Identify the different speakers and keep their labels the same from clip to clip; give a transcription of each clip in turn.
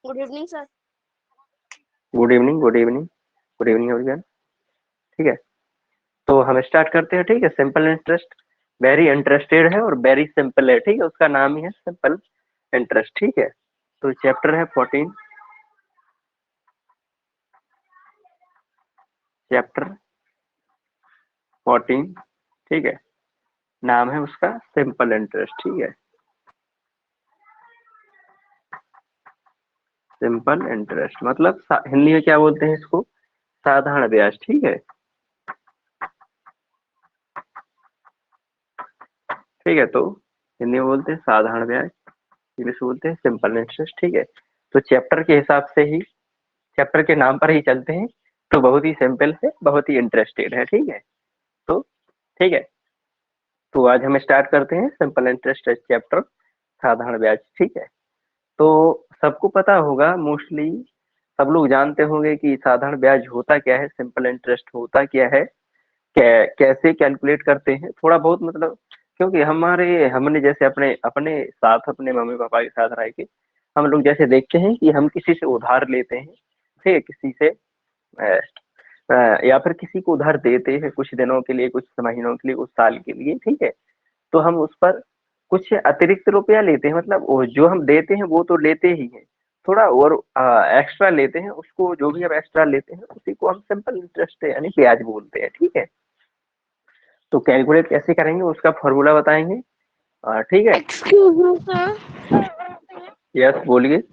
Speaker 1: Good evening sir.
Speaker 2: Good evening, good evening, good evening everyone. ठीक है, तो हम स्टार्ट करते हैं। ठीक है, सिंपल इंटरेस्ट वेरी इंटरेस्टेड है और वेरी सिंपल है। ठीक है, उसका नाम ही है सिंपल इंटरेस्ट। ठीक है, तो चैप्टर है 14, चैप्टर 14। ठीक है, नाम है उसका सिंपल इंटरेस्ट। ठीक है, सिंपल इंटरेस्ट मतलब हिंदी में क्या बोलते हैं इसको? साधारण ब्याज। ठीक है, ठीक है, तो हिंदी में बोलते हैं साधारण ब्याज, इंग्लिश में बोलते हैं सिंपल इंटरेस्ट। ठीक है, तो चैप्टर के हिसाब से ही, चैप्टर के नाम पर ही चलते हैं। तो बहुत ही सिंपल है, बहुत ही इंटरेस्टेड है। ठीक है, तो ठीक है, तो आज हम स्टार्ट करते हैं सिंपल इंटरेस्ट चैप्टर, साधारण ब्याज। ठीक है, तो सबको पता होगा, मोस्टली सब लोग जानते होंगे कि साधारण ब्याज होता क्या है, सिंपल इंटरेस्ट होता क्या है, कैसे कैलकुलेट करते हैं, थोड़ा बहुत मतलब। क्योंकि हमने जैसे अपने अपने साथ, अपने मम्मी पापा के साथ रह के हम लोग जैसे देखते हैं कि हम किसी से उधार लेते हैं, ठीक है, किसी से अ, या फिर किसी को उधार देते हैं कुछ दिनों के लिए, कुछ महीनों के लिए, कुछ साल के लिए। ठीक है, तो हम उस पर कुछ अतिरिक्त रुपया लेते हैं, मतलब जो हम देते हैं वो तो लेते ही हैं, थोड़ा और एक्स्ट्रा लेते हैं, उसको जो भी हम एक्स्ट्रा लेते हैं उसी को हम सिंपल इंटरेस्ट यानी ब्याज बोलते हैं। ठीक है, तो कैलकुलेट कैसे करेंगे उसका फॉर्मूला बताएंगे। ठीक है,
Speaker 1: एक्सक्यूज मी सर।
Speaker 2: यस बोलिए।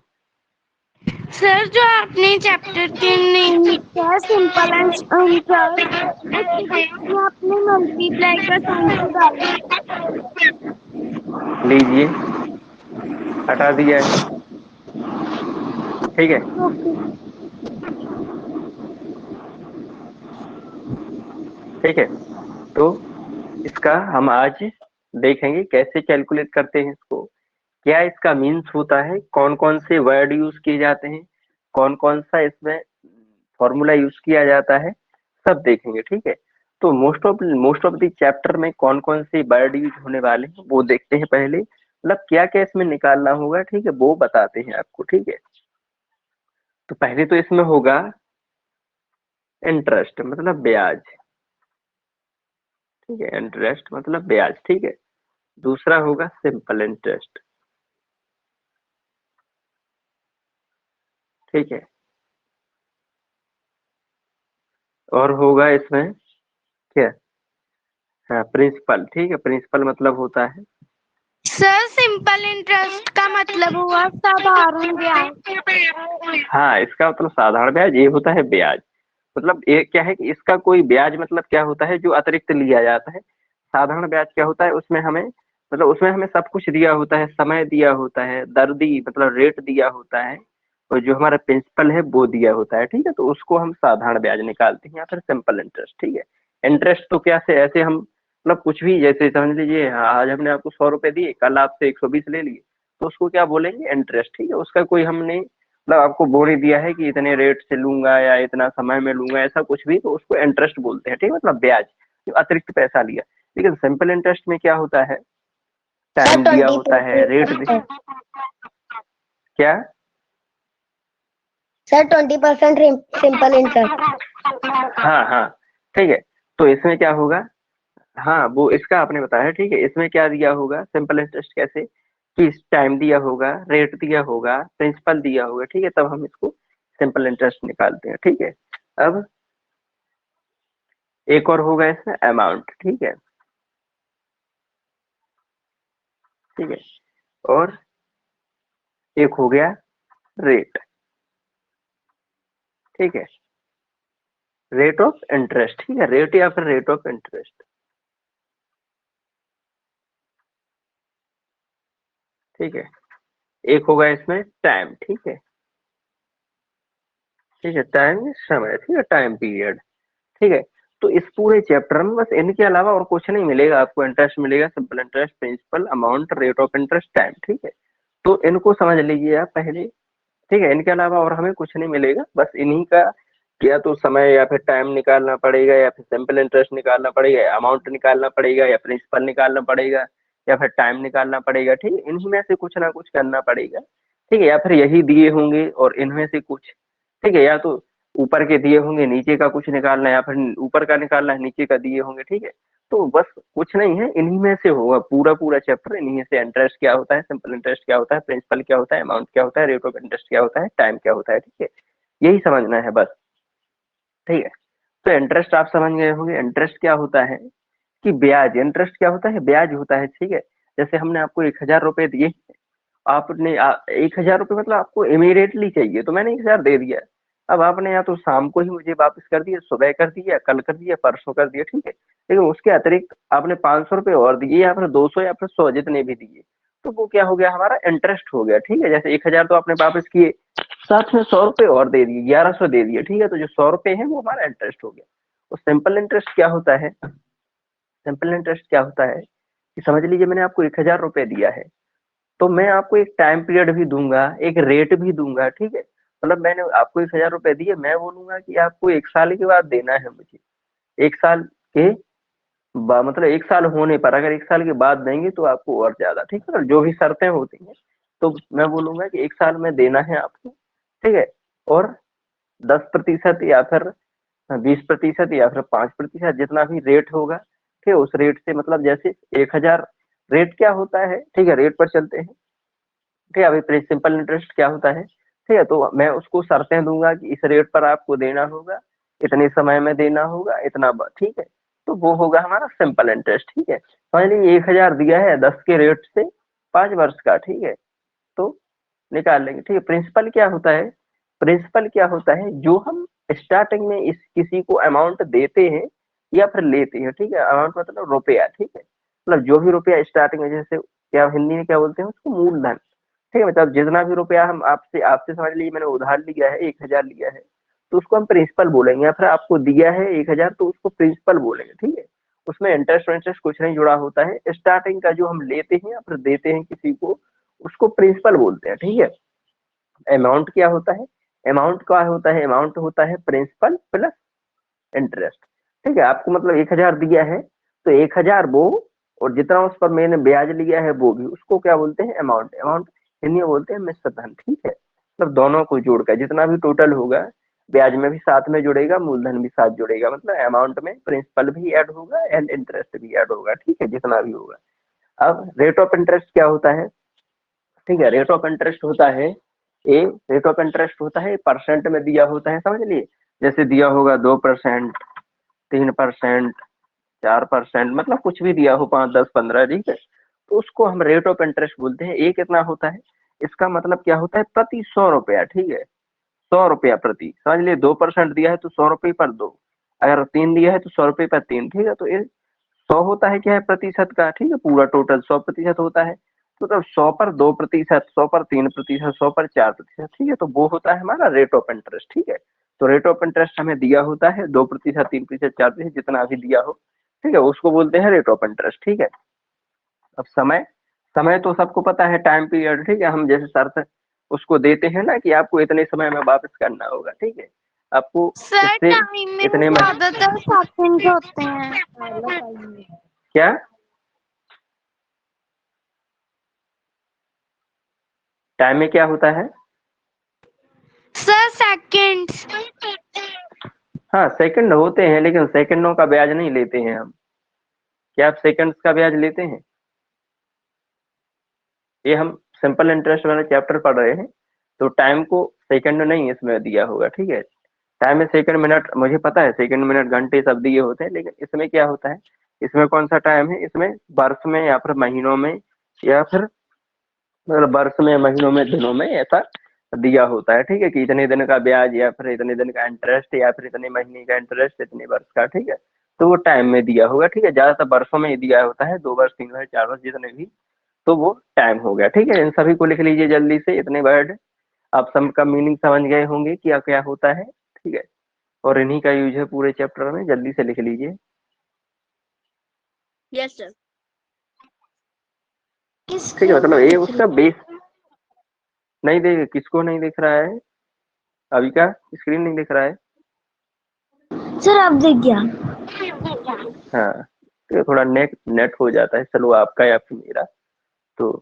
Speaker 1: सर जो आपने चैप्टर के नेम लिखा है सिंपल एंड इंटरेस्ट, उसके बीच में आपने मल्टीप्लाई का साइन क्यों डाला?
Speaker 2: लीजिए, हटा दिया है। ठीक है,
Speaker 1: ओके।
Speaker 2: ठीक है, तो इसका हम आज देखेंगे कैसे कैलकुलेट करते हैं इसको, क्या इसका मीन्स होता है, कौन कौन से वर्ड यूज किए जाते हैं, कौन कौन सा इसमें फॉर्मूला यूज किया जाता है, सब देखेंगे। ठीक है, तो मोस्ट ऑफ द चैप्टर में कौन कौन से वर्ड यूज होने वाले हैं वो देखते हैं पहले, मतलब क्या क्या इसमें निकालना होगा। ठीक है, वो बताते हैं आपको। ठीक है, तो पहले तो इसमें होगा इंटरेस्ट मतलब ब्याज। ठीक है, इंटरेस्ट मतलब ब्याज। ठीक है, दूसरा होगा सिंपल इंटरेस्ट। ठीक है, और होगा इसमें क्या? हाँ, प्रिंसिपल। ठीक है, प्रिंसिपल मतलब होता है,
Speaker 1: सर सिंपल इंटरेस्ट का मतलब हुआ साधारण ब्याज।
Speaker 2: हाँ, इसका मतलब साधारण ब्याज ये होता है ब्याज, मतलब ये क्या है कि इसका कोई ब्याज मतलब क्या होता है जो अतिरिक्त लिया जाता है। साधारण ब्याज क्या होता है, उसमें हमें मतलब उसमें हमें सब कुछ दिया होता है, समय दिया होता है, दर दी मतलब रेट दिया होता है, और जो हमारा प्रिंसिपल है वो दिया होता है। ठीक है, तो उसको हम साधारण ब्याज निकालते हैं या फिर सिंपल इंटरेस्ट। ठीक है, इंटरेस्ट तो क्या से ऐसे हम मतलब कुछ भी, जैसे समझ लीजिए आज हमने आपको 100 रुपए दिए, कल आपसे 120 ले लिए, तो उसको क्या बोलेंगे? इंटरेस्ट। ठीक है, उसका कोई हमने मतलब आपको बोल ही दिया है कि इतने रेट से लूंगा या इतना समय में लूंगा, ऐसा कुछ भी, तो उसको इंटरेस्ट बोलते हैं। ठीक है, मतलब ब्याज, जो अतिरिक्त पैसा लिया। लेकिन सिंपल इंटरेस्ट में क्या होता है,
Speaker 1: सर
Speaker 2: टाइम दिया होता है, रेट
Speaker 1: 20%।
Speaker 2: क्या?
Speaker 1: Sir 20% simple interest.
Speaker 2: हाँ हाँ, ठीक है, तो इसमें क्या होगा, हाँ वो इसका आपने बताया। ठीक है, इसमें क्या दिया होगा सिंपल इंटरेस्ट कैसे, कि टाइम दिया होगा, रेट दिया होगा, प्रिंसिपल दिया होगा। ठीक है, तब हम इसको सिंपल इंटरेस्ट निकालते हैं। ठीक है, अब एक और होगा इसमें अमाउंट। ठीक है, ठीक है, और एक हो गया रेट। ठीक है, रेट ऑफ इंटरेस्ट। ठीक है, रेट या फिर रेट ऑफ इंटरेस्ट। ठीक है, एक होगा इसमें टाइम। ठीक है, ठीक है, टाइम समय। ठीक है, टाइम पीरियड। ठीक है, तो इस पूरे चैप्टर में बस इनके अलावा और कुछ नहीं मिलेगा आपको। इंटरेस्ट मिलेगा, simple interest, principal, amount, rate of interest, time. ठीक है, तो इनको समझ लीजिए आप पहले। ठीक है, इनके अलावा और हमें कुछ नहीं मिलेगा, बस इन्हीं का या तो समय या फिर टाइम निकालना पड़ेगा, या फिर सिंपल इंटरेस्ट निकालना पड़ेगा, या अमाउंट निकालना पड़ेगा, या प्रिंसिपल निकालना पड़ेगा, या फिर टाइम निकालना पड़ेगा। ठीक है, इन्हीं में से कुछ ना कुछ करना पड़ेगा। ठीक है, या फिर यही दिए होंगे और इनमें से कुछ, ठीक है, या तो ऊपर के दिए होंगे, नीचे का कुछ निकालना है, या फिर ऊपर का निकालना है, नीचे का दिए होंगे, ठीक है। तो बस कुछ नहीं है, इन्हीं में से होगा पूरा पूरा चैप्टर, इन्हीं में से इंटरेस्ट क्या होता है, सिंपल इंटरेस्ट क्या होता है, प्रिंसिपल क्या होता है, अमाउंट क्या होता है, रेट ऑफ इंटरेस्ट क्या होता है, टाइम क्या होता है, ठीक है, यही समझना है बस। ठीक है, तो इंटरेस्ट आप समझ गए होंगे। इंटरेस्ट क्या होता है कि ब्याज, इंटरेस्ट क्या होता है, ब्याज होता है, ठीक है। जैसे हमने आपको 1,000 रुपए दिए, आपने 1,000 रुपये मतलब आपको इमीडिएटली चाहिए, तो मैंने 1,000 दे दिया। अब आपने या तो शाम को ही मुझे वापस कर दिया, सुबह कर दिया, कल कर दिया, परसों कर दिया, ठीक है, लेकिन उसके अतिरिक्त आपने 500 रुपये और दिए, या फिर 200 या फिर 100 जितने भी दिए, तो वो क्या हो गया, हमारा इंटरेस्ट हो गया। ठीक है, जैसे 1,000 तो आपने वापस किए, साथ में 100 रुपये और दे दिए, 1,100 दे दिए, ठीक है, तो जो 100 रुपये है वो हमारा इंटरेस्ट हो गया। तो सिंपल इंटरेस्ट क्या होता है, सिंपल इंटरेस्ट क्या होता है कि समझ लीजिए मैंने आपको 1,000 रुपये दिया है, तो मैं आपको एक टाइम पीरियड भी दूंगा, एक रेट भी दूंगा, ठीक है। मतलब मैंने आपको 1,000 रुपये दिए, मैं बोलूंगा कि आपको 1 साल के बाद देना है मुझे, 1 साल के मतलब 1 साल होने पर, अगर 1 साल के बाद देंगे तो आपको और ज्यादा, ठीक है, जो भी शर्तें होती हैं, तो मैं बोलूंगा कि 1 साल में देना है आपको, ठीक है। और 10% या फिर 20% या फिर 5%, जितना भी रेट होगा, ठीक है, उस रेट से, मतलब जैसे 1,000 रेट क्या होता है, ठीक है, रेट पर चलते हैं। ठीक है, अभी प्रिंसिपल इंटरेस्ट क्या होता है, ठीक है, तो मैं उसको शर्तें दूंगा कि इस रेट पर आपको देना होगा, इतने समय में देना होगा, इतना ठीक है, तो वो होगा हमारा सिंपल इंटरेस्ट। ठीक है, समझ लीजिए 1,000 दिया है 10 के रेट से 5 वर्ष का, ठीक है, तो निकाल लेंगे। ठीक है, प्रिंसिपल क्या होता है, प्रिंसिपल क्या होता है, जो हम स्टार्टिंग में इस किसी को अमाउंट देते हैं या फिर लेते हैं, ठीक है, अमाउंट मतलब रुपया, ठीक है, मतलब जो भी रुपया स्टार्टिंग में, जैसे क्या हिंदी में क्या बोलते हैं उसको, मूलधन, ठीक है, मतलब जितना भी रुपया हम आपसे आपसे समझ लीजिए मैंने उधार लिया है, 1,000 लिया है, तो उसको हम प्रिंसिपल बोलेंगे, या फिर आपको दिया है 1,000 तो उसको प्रिंसिपल बोलेंगे, ठीक है। उसमें इंटरेस्ट इंटरेस्ट कुछ नहीं जुड़ा होता है, स्टार्टिंग का जो हम लेते हैं या फिर देते हैं किसी को, उसको प्रिंसिपल बोलते हैं। ठीक है, अमाउंट क्या होता है, अमाउंट क्या होता है, अमाउंट होता है प्रिंसिपल प्लस इंटरेस्ट। ठीक है, आपको मतलब 1,000 दिया है, तो 1,000 वो, और जितना उस पर मैंने ब्याज लिया है वो भी, उसको क्या बोलते हैं, अमाउंट। अमाउंट हिंदी में बोलते हैं मिश्र धन, ठीक है, मतलब दोनों को जोड़कर जितना भी टोटल होगा, ब्याज में भी साथ में जुड़ेगा, मूलधन भी साथ जुड़ेगा, मतलब अमाउंट में प्रिंसिपल भी ऐड होगा एंड इंटरेस्ट भी ऐड होगा, ठीक है, जितना भी होगा। अब रेट ऑफ इंटरेस्ट क्या होता है, ठीक है, रेट ऑफ इंटरेस्ट होता है ए, रेट ऑफ इंटरेस्ट होता है परसेंट में दिया होता है, समझ लिए, जैसे दिया होगा 2%, 3%, 4%, मतलब कुछ भी दिया हो, 5, 10, 15, ठीक है, तो उसको हम रेट ऑफ इंटरेस्ट बोलते हैं। ए कितना होता है, इसका मतलब क्या होता है, प्रति 100 रुपया, ठीक है, 100 रुपया प्रति, समझ लिए 2% दिया है तो 100 रुपये पर 2, अगर 3 दिया है तो 100 रुपये पर 3, ठीक है, तो ये 100 होता है क्या है, प्रतिशत का, ठीक है, पूरा टोटल 100% होता है, तो तब 100 पर 2%, 100 पर 3%, 100 पर 4%, ठीक है, तो वो होता है हमारा रेट ऑफ इंटरेस्ट। ठीक है, तो रेट ऑफ इंटरेस्ट हमें दिया होता है 2%, 3%, 4%, जितना भी दिया हो, ठीक है, उसको बोलते हैं रेट ऑफ इंटरेस्ट। ठीक है, अब समय, समय तो सबको पता है, टाइम पीरियड, ठीक है, हम जैसे शर्त उसको देते हैं ना कि आपको इतने समय में वापस करना होगा, ठीक है, आपको
Speaker 1: सर
Speaker 2: इससे
Speaker 1: टाइम में
Speaker 2: इतने में,
Speaker 1: ज्यादातर सेकंड होते हैं।
Speaker 2: क्या, टाइम में क्या होता है,
Speaker 1: सर सेकंड।
Speaker 2: हाँ सेकंड होते हैं, लेकिन सेकंडों का ब्याज नहीं लेते हैं हम। क्या आप सेकंड्स का ब्याज लेते हैं, ये हम सिंपल इंटरेस्ट वाले चैप्टर पढ़ रहे हैं, तो टाइम को सेकंड नहीं इसमें दिया होगा, ठीक है, टाइम में सेकंड मिनट मुझे पता है, सेकंड मिनट घंटे सब दिए होते हैं, लेकिन इसमें क्या होता है, इसमें कौन सा टाइम है, इसमें वर्ष में या फिर महीनों में, या फिर मतलब वर्ष में, महीनों में, दिनों में, ऐसा दिया होता है, ठीक है, कि इतने दिन का ब्याज, या फिर इतने दिन का इंटरेस्ट, या फिर इतने महीने का इंटरेस्ट, इतने वर्ष का, ठीक है, तो वो टाइम में दिया होगा, ठीक है, ज्यादातर वर्षों में ही दिया होता है, 2 वर्ष, 3 वर्ष, 4 वर्ष, जितने भी, तो वो टाइम हो गया। ठीक है, इन सभी को लिख लीजिए जल्दी से, इतने वर्ड आप सबका मीनिंग समझ गए होंगे क्या क्या होता है, ठीक है, और इन्हीं का यूज है पूरे चैप्टर में, जल्दी से लिख लीजिए।
Speaker 3: Yes sir.
Speaker 2: ठीक है, मतलब ये उसका बेस नहीं देख, किसको नहीं दिख रहा है, अभी का स्क्रीन नहीं दिख रहा है,
Speaker 1: सर अब दिख गया।
Speaker 2: हाँ, तो थोड़ा नेट नेट हो जाता है, चलो आपका या फिर मेरा, तो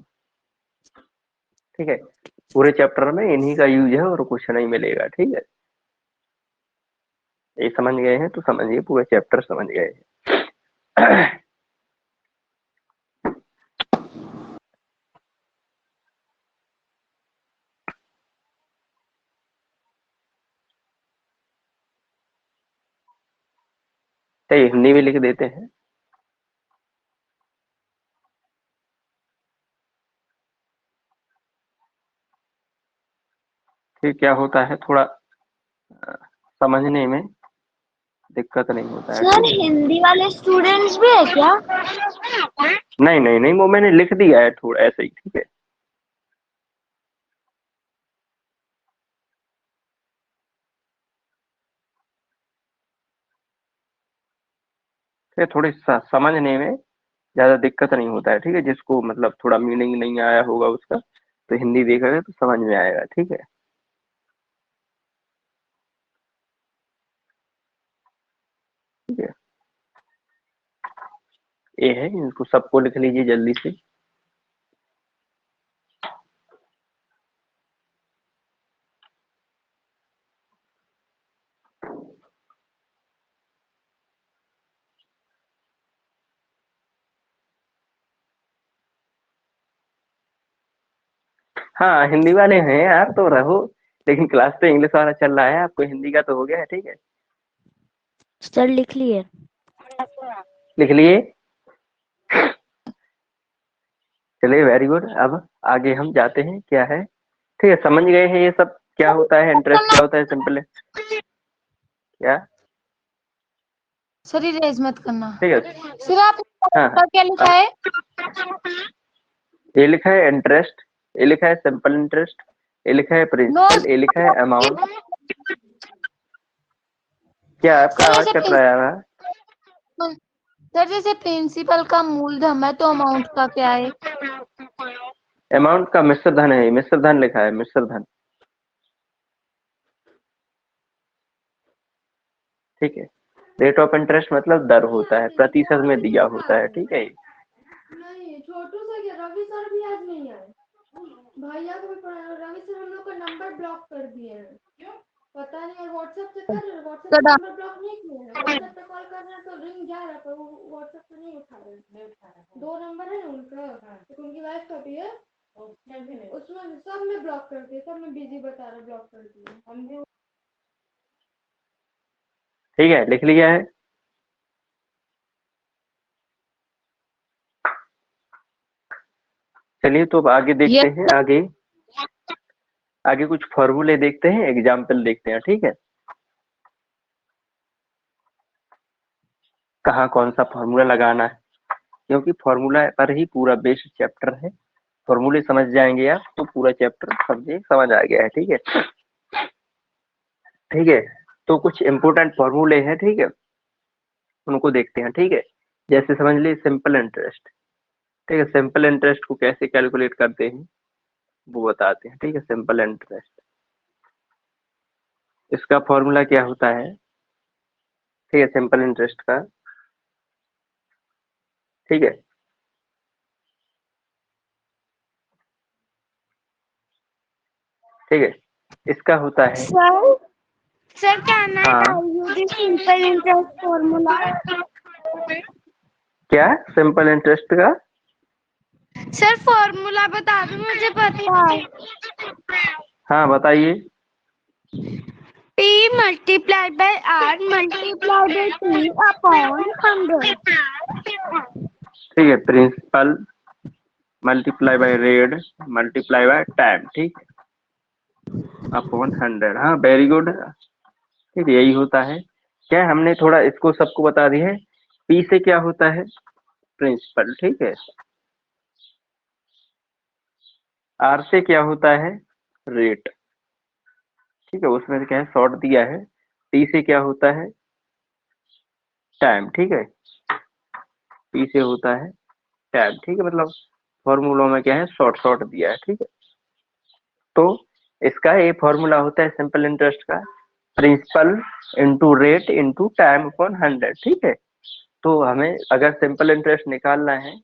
Speaker 2: ठीक है, पूरे चैप्टर में इन्हीं का यूज है और कुछ नहीं मिलेगा, ठीक है। ये समझ गए हैं तो समझिए, पूरे चैप्टर समझ गए हैं। तो ये हिंदी में लिख देते हैं। फिर क्या होता है, थोड़ा समझने में दिक्कत नहीं होता है,
Speaker 1: सर
Speaker 2: ठीक है।
Speaker 1: हिंदी वाले स्टूडेंट्स भी है क्या?
Speaker 2: नहीं नहीं नहीं, वो मैंने लिख दिया है थोड़ा ऐसे ही, ठीक है। फिर थोड़ी समझने में ज्यादा दिक्कत नहीं होता है, ठीक है। जिसको मतलब थोड़ा मीनिंग नहीं आया होगा उसका, तो हिंदी देखेगा तो समझ में आएगा, ठीक है। ठीक है, ये है, इनको सबको लिख लीजिए जल्दी से। हाँ हिंदी वाले हैं यार, तो रहो, लेकिन क्लास पे इंग्लिश वाला चल रहा है, आपको हिंदी का तो हो गया है, ठीक है।
Speaker 1: सर लिख लिए।
Speaker 2: लिख लिए, चलिए वेरी गुड। अब आगे हम जाते हैं, क्या है, ठीक है। समझ गए हैं ये सब, क्या होता है इंटरेस्ट, क्या होता है सिंपल, क्या,
Speaker 3: सर इरेज मत करना।
Speaker 2: ठीक है।
Speaker 3: सर आप
Speaker 2: हाँ
Speaker 3: क्या लिखा है?
Speaker 2: ये लिखा है इंटरेस्ट, ये लिखा है सिंपल इंटरेस्ट, ये लिखा है
Speaker 3: नो
Speaker 2: प्रिंसिपल, ये लिखा है अमाउंट। क्या आपका
Speaker 3: सर
Speaker 2: आवाज
Speaker 3: जैसे
Speaker 2: कट रहा है यार?
Speaker 3: सर जैसे प्रिंसिपल का मूलधन है तो अमाउंट का क्या है?
Speaker 2: अमाउंट का मिश्र धन है, मिश्र धन लिखा है, मिश्र धन, ठीक है। रेट ऑफ इंटरेस्ट मतलब दर होता है, प्रतिशत में दिया होता है, ठीक है।
Speaker 4: नहीं छोटू सर क्या रवि सर भी आज नहीं आए? भैया को भी रवि सर हम लोग का नंबर ब्लॉक कर दिए हैं। क्यों पता नहीं, और व्हाट्सएप से कर रहे, व्हाट्सएप पे नंबर ब्लॉक नहीं किए हैं, व्हाट्सएप पे कॉल कर रहे हैं तो रिंग जा रहा है, पर वो व्हाट्सएप पे नहीं उठा रहे। दो नंबर है ना उनका, तो उनकी वाइफ का भी है, उसमें सब में ब्लॉक कर दिए, सब में बिजी बता रहे, ब्लॉक कर दिए हम भी।
Speaker 2: ठीक है, लिख लिया है। चलिए तो अब आगे देखते हैं, आगे आगे कुछ फॉर्मूले देखते हैं, एग्जाम्पल देखते हैं, ठीक है। कहाँ कौन सा फॉर्मूला लगाना है, क्योंकि फॉर्मूला पर ही पूरा बेस्ड चैप्टर है। फॉर्मूले समझ जाएंगे आप तो पूरा चैप्टर समझ आ गया है, ठीक है। ठीक है, तो कुछ इंपोर्टेंट फॉर्मूले हैं, ठीक है, उनको देखते हैं, ठीक है। जैसे समझ लीजिए सिंपल इंटरेस्ट, ठीक है। सिंपल इंटरेस्ट को कैसे कैलकुलेट करते हैं वो बताते हैं, ठीक है। सिंपल इंटरेस्ट, इसका फॉर्मूला क्या होता है, ठीक है, सिंपल इंटरेस्ट का, ठीक है। ठीक है, इसका होता है,
Speaker 1: सर कैन आई
Speaker 2: हाँ
Speaker 1: tell you the simple interest formula?
Speaker 2: क्या, सिंपल इंटरेस्ट का,
Speaker 1: सर फॉर्मूला बता दो, मुझे पता है।
Speaker 2: हाँ बताइए।
Speaker 1: P multiplied by R multiplied by T upon 100.
Speaker 2: ठीक है, principal multiply by rate multiply by time, ठीक है, अपॉन 100। हाँ वेरी गुड, ठीक है, यही होता है। क्या है, हमने थोड़ा इसको सबको बता दिया है। पी से क्या होता है, प्रिंसिपल, ठीक है। आर से क्या होता है, रेट, ठीक है, उसमें से क्या है, शॉर्ट दिया है। टी से क्या होता है, टाइम, ठीक है। पी से होता है टाइम, ठीक है, मतलब फॉर्मूलों में क्या है, शॉर्ट शॉर्ट दिया है, ठीक है। तो इसका ये फॉर्मूला होता है सिंपल इंटरेस्ट का, principal into rate into time upon 100, ठीक है। तो हमें अगर सिंपल इंटरेस्ट निकालना है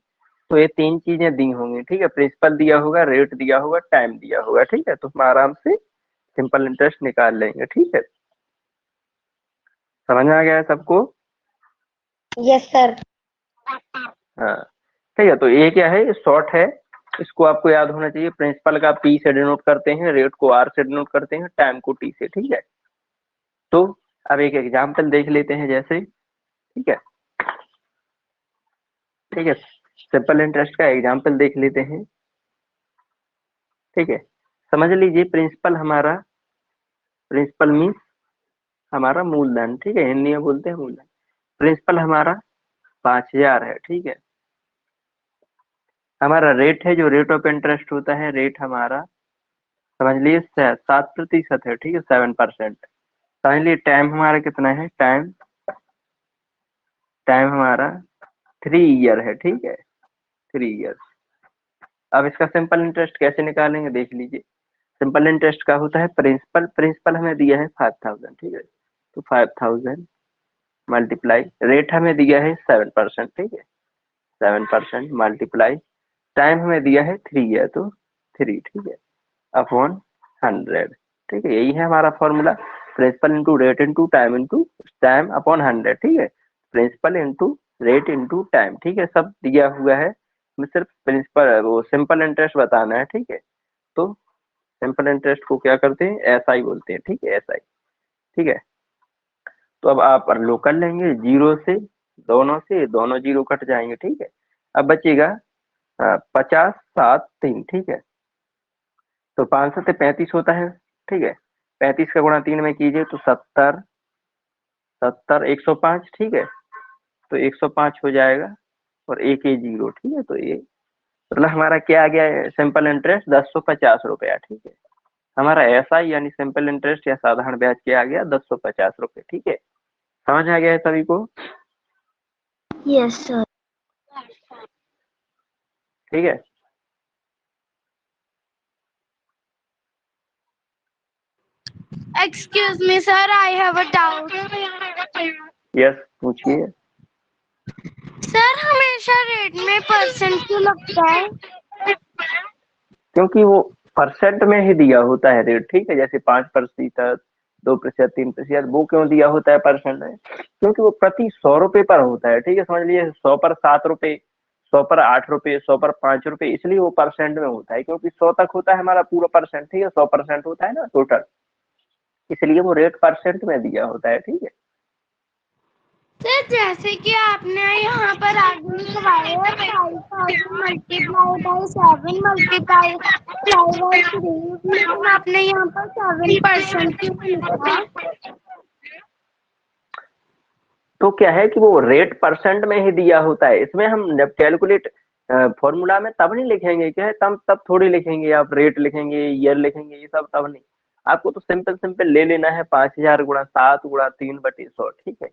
Speaker 2: तो ये 3 चीजें दी होंगी, ठीक है। प्रिंसिपल दिया होगा, रेट दिया होगा, टाइम दिया होगा, ठीक है। तो हम आराम से सिंपल इंटरेस्ट निकाल लेंगे, ठीक है। समझ में आ गया है सबको?
Speaker 1: Yes sir.
Speaker 2: हाँ ठीक है। तो ये क्या है, शॉर्ट है, इसको आपको याद होना चाहिए। प्रिंसिपल का पी से डिनोट करते हैं, रेट को आर से डिनोट करते हैं, टाइम को टी से, ठीक है। तो अब एक एग्जाम्पल देख लेते हैं जैसे, ठीक है। ठीक है, सिंपल इंटरेस्ट का एग्जाम्पल देख लेते हैं, ठीक है। समझ लीजिए प्रिंसिपल मीन्स हमारा मूलधन, ठीक है, हिंदी में बोलते हैं मूलधन। प्रिंसिपल हमारा 5,000 है, ठीक है। हमारा रेट है, जो रेट ऑफ इंटरेस्ट होता है, रेट हमारा समझ लीजिए 7% है, ठीक है, 7%। समझ लीजिए टाइम हमारा कितना है, टाइम हमारा 3 ईयर है, ठीक है, 3 ईयर। अब इसका सिंपल इंटरेस्ट कैसे निकालेंगे देख लीजिए। सिंपल इंटरेस्ट का होता है प्रिंसिपल हमें दिया है 5,000, ठीक है। तो 5,000 मल्टीप्लाई, रेट हमें दिया है 7%, ठीक है, 7% मल्टीप्लाई, टाइम हमें दिया है 3 ईयर, तो 3, ठीक है, अपॉन 100, ठीक है। यही है हमारा formula, principal into rate into time upon 100, ठीक है। Principal into rate into time, ठीक है, सब दिया हुआ है। हमें सिर्फ प्रिंसिपल वो सिंपल इंटरेस्ट बताना है, ठीक है। तो सिंपल इंटरेस्ट को क्या करते हैं, एसआई बोलते हैं, ठीक है, एसआई, ठीक है। तो अब आप लोग कर लेंगे, जीरो से दोनों जीरो कट जाएंगे, ठीक है। अब बचेगा 50, 7, 3, ठीक है। तो 5 से 35 होता है, ठीक है। 35 का गुणा 3 में कीजिए तो 70, 105, ठीक है। तो 105 हो जाएगा, और एक ये जीरो, ठीक है। तो ये मतलब हमारा क्या आ गया है, सिंपल इंटरेस्ट 1050 रुपया, ठीक है। हमारा ऐसा यानी सिंपल इंटरेस्ट या साधारण ब्याज क्या आ गया, 1050 रुपये, ठीक है। समझ आ गया है सभी को?
Speaker 1: Yes sir.
Speaker 2: ठीक है।
Speaker 1: Excuse me, sir. I have a doubt.
Speaker 2: Yes पूछिए।
Speaker 1: सर हमेशा रेट में परसेंट क्यों लगता है?
Speaker 2: क्योंकि वो परसेंट में ही दिया होता है रेट, ठीक है। जैसे 5%, 2%, 3%, वो क्यों दिया होता है परसेंट में? क्योंकि वो प्रति 100 रुपए पर होता है, ठीक है। समझ लीजिए 100 पर 7 रुपए, 100 पर 8 रुपए, 100 पर 5 रुपए, इसलिए वो परसेंट में होता है, क्योंकि 100 तक होता है हमारा पूरा परसेंट, ठीक है। 100% होता है ना टोटल, इसलिए वो रेट परसेंट में दिया होता है, ठीक है।
Speaker 1: सर जैसे कि आपने यहाँ पर आगे लिखवाया है 5,000 मल्टीप्लाई बाई 7 मल्टीप्लाई बाई 3, लेकिन आपने यहाँ पर 7% क्यों लिखा?
Speaker 2: तो क्या है कि वो रेट परसेंट में ही दिया होता है, इसमें हम जब कैलकुलेट फॉर्मूला में तब नहीं लिखेंगे, क्या है, तब थोड़ी लिखेंगे, आप रेट लिखेंगे, ईयर लिखेंगे, ये सब तब नहीं। आपको तो सिंपल ले लेना है, 5,000 गुणा 7 गुणा 3/100, ठीक है।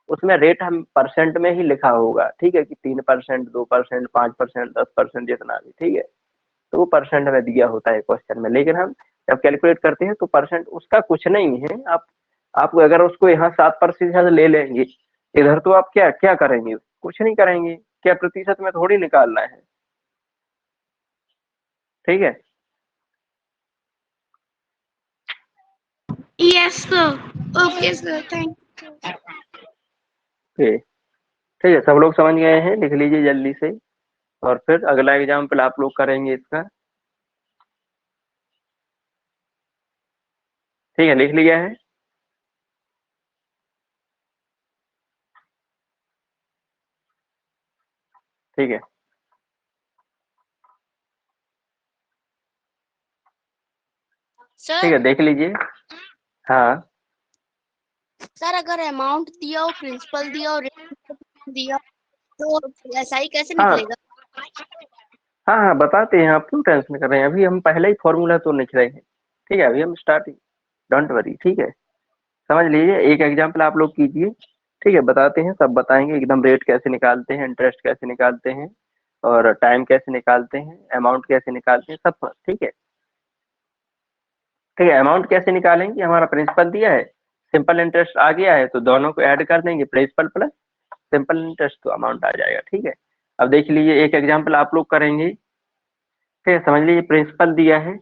Speaker 2: उसमें रेट हम परसेंट में ही लिखा होगा, ठीक है, कि 3%, 2%, 5%, 10%, जितना भी, ठीक है। तो वो परसेंट में दिया होता है क्वेश्चन में, लेकिन हम जब कैलकुलेट करते हैं तो परसेंट उसका कुछ नहीं है। आप अगर उसको यहाँ 7% ले लेंगे, इधर तो आप क्या क्या करेंगे, कुछ नहीं करेंगे, क्या प्रतिशत में थोड़ी निकालना है, ठीक है।
Speaker 1: Yes sir. Okay sir, thank you.
Speaker 2: ठीक ठीक है, सब लोग समझ गए हैं, लिख लीजिए जल्दी से, और फिर अगला एग्जाम्पल आप लोग करेंगे इसका, ठीक है, लिख लिया है। ठीक है, ठीक है,
Speaker 1: सर
Speaker 2: देख लीजिए। हाँ
Speaker 1: सर अगर अमाउंट दिया हो, प्रिंसिपल दिया हो, रेट दिया हो, तो ऐसा ही कैसे
Speaker 2: हाँ
Speaker 1: निकलेगा?
Speaker 2: हाँ हाँ, बताते हैं, आप क्यों टेंशन कर रहे हैं, अभी हम पहले ही फॉर्मूला तो लिख रहे हैं, ठीक है। अभी हम स्टार्टिंग, डोंट वरी, ठीक है। समझ लीजिए, एक एग्जाम्पल आप लोग कीजिए, ठीक है, बताते हैं, सब बताएंगे एकदम, रेट कैसे निकालते हैं, इंटरेस्ट कैसे निकालते हैं, और टाइम कैसे निकालते हैं, अमाउंट कैसे निकालते हैं, सब, ठीक है। ठीक है, अमाउंट कैसे निकालेंगे, हमारा प्रिंसिपल दिया है, सिंपल इंटरेस्ट आ गया है, तो दोनों को ऐड कर देंगे, प्रिंसिपल प्लस सिंपल इंटरेस्ट, तो अमाउंट आ जाएगा, ठीक है। अब देख लीजिए एक एग्जाम्पल आप लोग करेंगे, ठीक है। समझ लीजिए प्रिंसिपल दिया है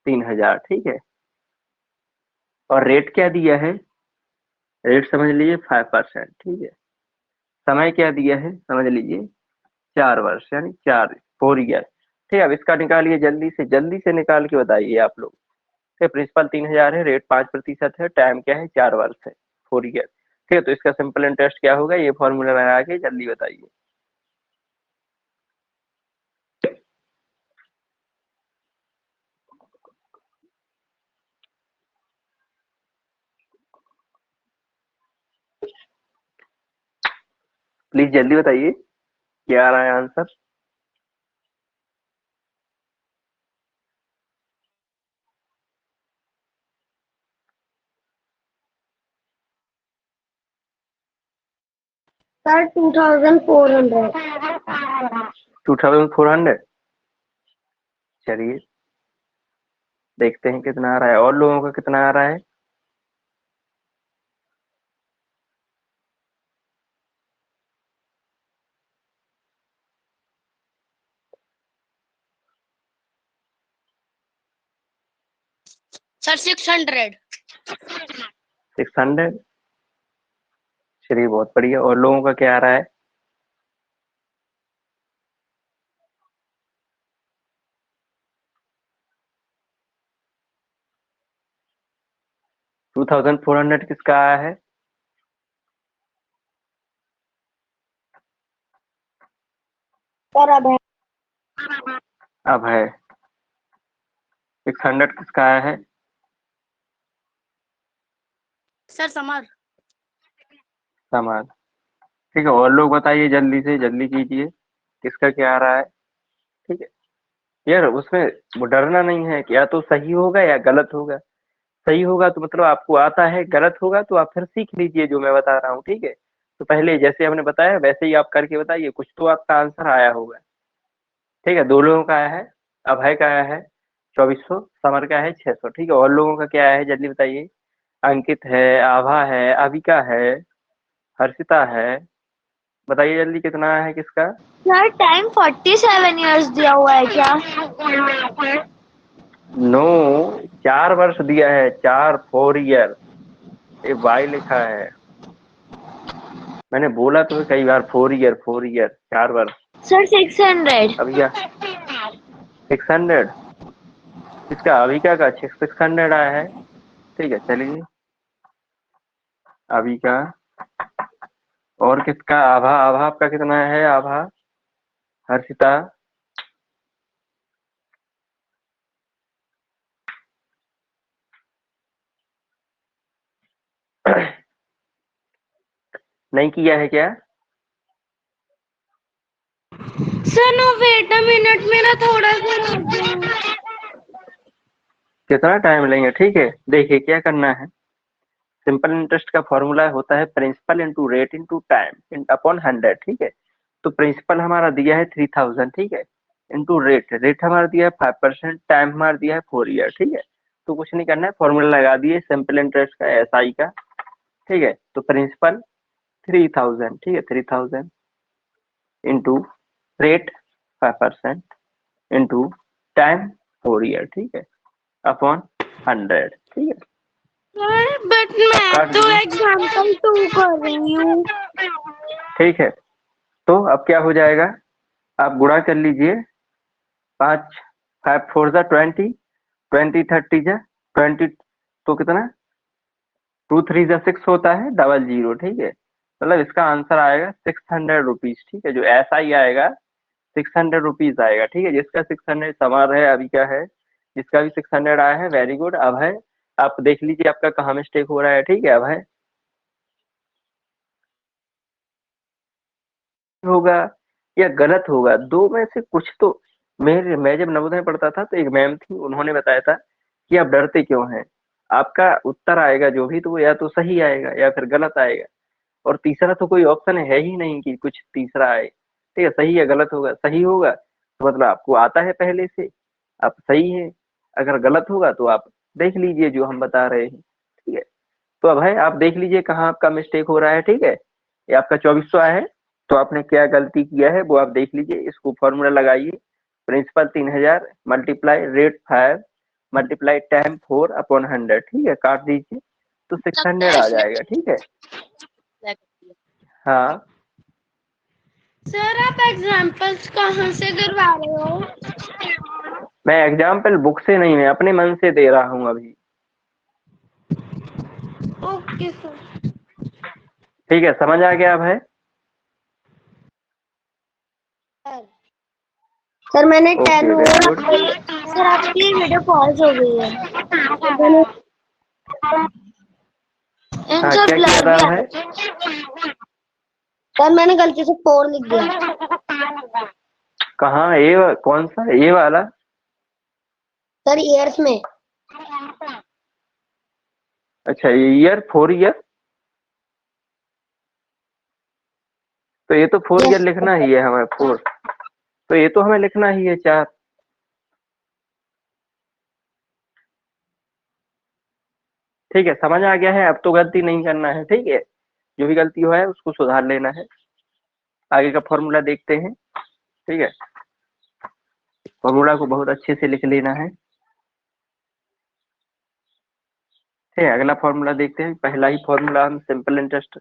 Speaker 2: 3000, ठीक है, और रेट क्या दिया है, रेट समझ लीजिए 5%, ठीक है। समय क्या दिया है, समझ लीजिए 4 वर्ष यानी 4 ईयर, ठीक है। अब इसका निकालिए, जल्दी से निकाल के बताइए आप लोग। ठीक है, प्रिंसिपल 3000 है, रेट 5% है, टाइम क्या है 4 वर्ष है, 4 ईयर, ठीक है। तो इसका सिंपल इंटरेस्ट क्या होगा, ये फॉर्मूला लगा के जल्दी बताइए। प्लीज जल्दी बताइए क्या आ रहा है आंसर।
Speaker 1: सर 2400।
Speaker 2: 2400, चलिए देखते हैं कितना आ रहा है, और लोगों का कितना आ रहा है।
Speaker 3: सर 600।
Speaker 2: 600, चलिए बहुत बढ़िया। और लोगों का क्या आ रहा है। 2400 किसका आया है।
Speaker 1: सर अब है
Speaker 2: अब है 600 किसका आया है।
Speaker 3: Sir summer.
Speaker 2: सामान, ठीक है। और लोग बताइए जल्दी से, जल्दी कीजिए किसका क्या आ रहा है, ठीक है। यार उसमें वो डरना नहीं है कि या तो सही होगा या गलत होगा। सही होगा तो मतलब आपको आता है, गलत होगा तो आप फिर सीख लीजिए जो मैं बता रहा हूँ, ठीक है। तो पहले जैसे हमने बताया वैसे ही आप करके बताइए, कुछ तो आपका आंसर आया होगा, ठीक है। 2 लोगों का आया है, अभय का आया है 2400, समर का है 600, ठीक है। और लोगों का क्या आया है जल्दी बताइए। अंकित है, आभा है, अविका है, हर्षिता है, बताइए जल्दी कितना है किसका।
Speaker 1: सर टाइम 47 इयर्स दिया हुआ है क्या?
Speaker 2: नो, 4 वर्ष दिया है, 4 ईयर, ये वाई लिखा है। मैंने बोला तो कई बार 4 ईयर, 4 ईयर, 4 वर्ष।
Speaker 1: सर 600।
Speaker 2: अभी क्या 600, इसका अविका का 600 आया है, ठीक है। चलिए अविका, और किसका, आभा, आभा आपका कितना है, आभा, हर्षिता, नहीं किया है क्या।
Speaker 1: Sir no wait a minute, मेरा थोड़ा सा
Speaker 2: कितना टाइम लेंगे, ठीक है। देखिए क्या करना है, सिंपल इंटरेस्ट का फॉर्मूला होता है principal into rate into time upon 100, ठीक है। तो प्रिंसिपल हमारा दिया है 3000, ठीक है, इंटू रेट, रेट हमारा दिया है 5%, टाइम हमारा दिया है 4 ईयर, ठीक है। तो कुछ नहीं करना है, फॉर्मूला लगा दिए सिंपल इंटरेस्ट का, SI का, ठीक है। तो प्रिंसिपल 3000, ठीक है, 3000 into rate 5% into time 4 year, ठीक है, अपॉन 100, ठीक है।
Speaker 1: बट मैं
Speaker 2: काट
Speaker 1: तो
Speaker 2: दिए,
Speaker 1: एग्जाम्पल 2 कर रही हूँ।
Speaker 2: ठीक है। तो अब क्या हो जाएगा, आप गुणा कर लीजिए, 5 5 4 जा 20, 20 30 जा 20, तो कितना 2 3 जा 6 होता है, 00, ठीक है। मतलब इसका आंसर आएगा 600 रुपीज, ठीक है। जो ऐसा ही आएगा 600 रुपीज आएगा, ठीक है। जिसका 600 समर है, अभी क्या है, जिसका भी 600 आया है, वेरी गुड। अब है, आप देख लीजिए आपका कहाँ मिस्टेक हो रहा है, ठीक है। अब है होगा या गलत होगा, दो में से कुछ तो। मैं जब नवोदय में पढ़ता था तो एक मैम थी, उन्होंने बताया था कि आप डरते क्यों हैं, आपका उत्तर आएगा जो भी तो वो या तो सही आएगा या फिर गलत आएगा, और तीसरा तो कोई ऑप्शन है ही नहीं कि कुछ तीसरा आए, ठीक है। सही या गलत होगा, सही होगा तो मतलब आपको आता है पहले से, आप सही है। अगर गलत होगा तो आप देख लीजिए जो हम बता रहे हैं, ठीक है। तो अब है, आप देख लीजिए कहाँ आपका मिस्टेक हो रहा है, ठीक है। ये आपका 2400 आया है, तो आपने क्या गलती किया है वो आप देख लीजिए। इसको फॉर्मूला लगाइए, principal 3000 multiply rate 5 multiply time 4 upon 100, ठीक है, काट दीजिए तो 600 आ जाएगा, ठीक है। हाँ
Speaker 1: सर आप एग्जाम्पल्स कहाँ से करवा रहे हो?
Speaker 2: मैं एग्जाम्पल बुक से नहीं, मैं अपने मन से दे रहा हूँ अभी।
Speaker 1: Okay sir.
Speaker 2: ठीक है, समझ आ गया अब है?
Speaker 1: सर मैंने 10
Speaker 2: ओके
Speaker 1: और
Speaker 2: वेरी गुड।
Speaker 1: सर आपकी वीडियो पॉज हो गई है।
Speaker 2: हाँ
Speaker 1: सर
Speaker 2: क्या किया
Speaker 1: ब्लर
Speaker 2: था
Speaker 1: भी आ
Speaker 2: है?
Speaker 1: सर मैंने गलती से 4 लिख दिया।
Speaker 2: कहाँ कौन सा ये वाला?
Speaker 1: सर ईयर्स में।
Speaker 2: अच्छा ये ईयर 4 ईयर, तो ये तो 4 ईयर
Speaker 1: यस
Speaker 2: लिखना ही है हमें 4, तो ये तो हमें लिखना ही है 4। ठीक है, समझ आ गया है? अब तो गलती नहीं करना है, ठीक है, जो भी गलती हुआ है उसको सुधार लेना है। आगे का फॉर्मूला देखते हैं, ठीक है, फॉर्मूला को बहुत अच्छे से लिख लेना है। ठीक है, अगला फॉर्मूला देखते हैं। पहला ही फॉर्मूला हम सिंपल इंटरेस्ट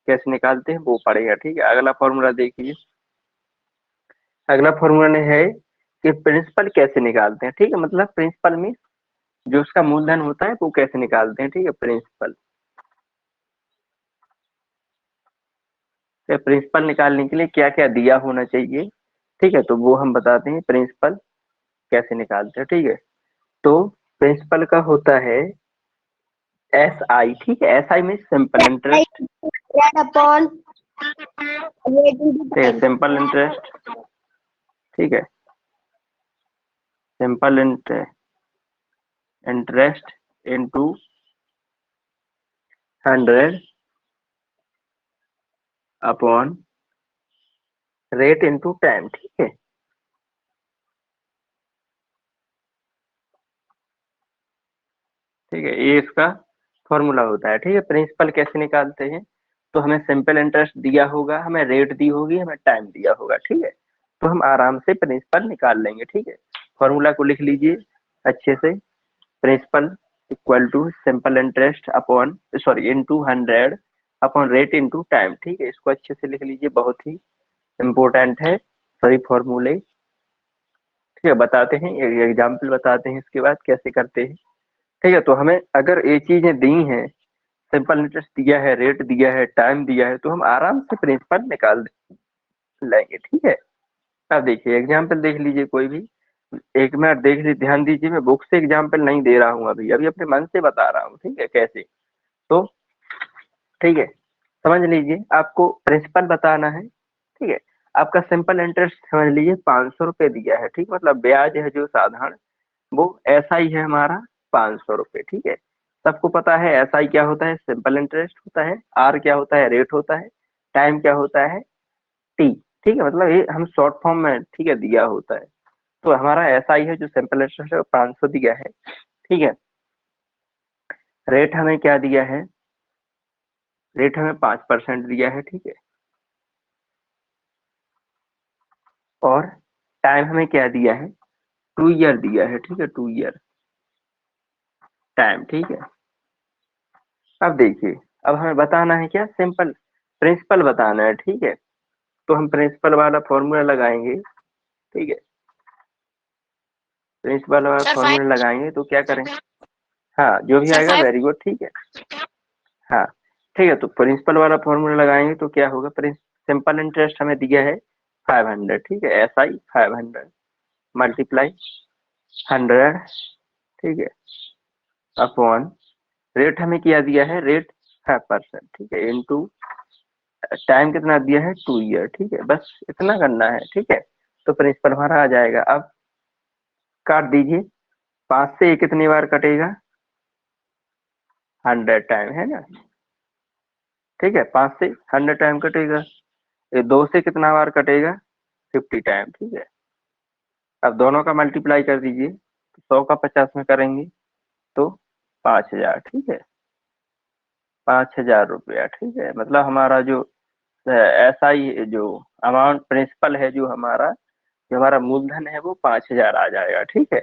Speaker 2: कैसे निकालते हैं वो पढ़ेगा, ठीक है। अगला फॉर्मूला देखिए, अगला फॉर्मूला ने है कि प्रिंसिपल कैसे निकालते हैं, ठीक है, मतलब प्रिंसिपल में जो उसका मूलधन होता है वो कैसे निकालते हैं, ठीक है। प्रिंसिपल निकालने के लिए क्या क्या दिया होना चाहिए, ठीक है, तो वो हम बताते हैं प्रिंसिपल कैसे निकालते हैं, ठीक है। तो प्रिंसिपल का होता है एस आई, ठीक है, एस आई में simple interest,
Speaker 1: upon
Speaker 2: simple interest, ठीक है, simple interest into 100 upon rate into time, ठीक है। ठीक है, ये इसका फॉर्मूला होता है, ठीक है। प्रिंसिपल कैसे निकालते हैं, तो हमें सिंपल इंटरेस्ट दिया होगा, हमें रेट दी होगी, हमें टाइम दिया होगा, ठीक है, तो हम आराम से प्रिंसिपल निकाल लेंगे, ठीक है। फॉर्मूला को लिख लीजिए अच्छे से, principal equal to simple interest upon sorry into 100 upon rate into time, ठीक है, इसको अच्छे से लिख लीजिए, बहुत ही इम्पोर्टेंट है सभी फॉर्मूले। ठीक है, बताते हैं एक एग्जाम्पल बताते हैं इसके बाद कैसे करते हैं, ठीक है। तो हमें अगर ये चीजें दी हैं, सिंपल इंटरेस्ट दिया है, रेट दिया है, टाइम दिया है, तो हम आराम से प्रिंसिपल निकाल लेंगे, ठीक है। अब देखिए एग्जाम्पल देख लीजिए कोई भी, एक मिनट देख लीजिए, ध्यान दीजिए, मैं बुक से एग्जाम्पल नहीं दे रहा हूँ अभी, अभी अपने मन से बता रहा हूँ, ठीक है, कैसे। तो ठीक है, समझ लीजिए, आपको प्रिंसिपल बताना है, ठीक है। आपका सिंपल इंटरेस्ट समझ लीजिए 500 रुपये दिया है, ठीक, मतलब ब्याज है जो साधारण, वो ऐसा ही है हमारा 500 रुपये, ठीक है। सबको पता है ऐसा ही क्या होता है, सिंपल इंटरेस्ट होता है, आर क्या होता है, रेट होता है, टाइम क्या होता है, टी, ठीक है, मतलब ये हम शॉर्ट फॉर्म में, ठीक है, दिया होता है। तो हमारा ऐसा ही है जो सिंपल इंटरेस्ट है 500 दिया है, ठीक है। रेट हमें क्या दिया है, रेट हमें 5% दिया है, ठीक है। और टाइम हमें क्या दिया है, 2 ईयर दिया है, ठीक है, 2 ईयर टाइम, ठीक है। अब देखिए, अब हमें बताना है क्या, सिंपल प्रिंसिपल बताना है, ठीक है। तो हम प्रिंसिपल वाला फॉर्मूला लगाएंगे, ठीक है, प्रिंसिपल वाला फॉर्मूला लगाएंगे तो क्या करेंगे, हाँ जो भी आएगा वेरी गुड, ठीक है, हाँ ठीक है। तो प्रिंसिपल वाला फॉर्मूला लगाएंगे तो क्या होगा, सिंपल इंटरेस्ट हमें दिया है 500, ठीक है, एस आई 500 मल्टीप्लाई 100, ठीक है, अपॉन रेट हमें क्या दिया है, रेट 5%, ठीक है, इनटू टाइम कितना दिया है, 2 ईयर, ठीक है, बस इतना करना है, ठीक है। तो प्रिंसिपल हमारा आ जाएगा। अब काट दीजिए, 5 से ये कितनी बार कटेगा, 100 टाइम, है ना, ठीक है, 5 से 100 टाइम कटेगा। ये 2 से कितना बार कटेगा, 50 टाइम, ठीक है। अब दोनों का मल्टीप्लाई कर दीजिए, तो 100 का 50 में करेंगे तो 5000, ठीक है, 5000 रुपया, ठीक है, मतलब हमारा जो ऐसा ही जो अमाउंट प्रिंसिपल है, जो हमारा मूलधन है वो 5,000 आ जाएगा। ठीक है,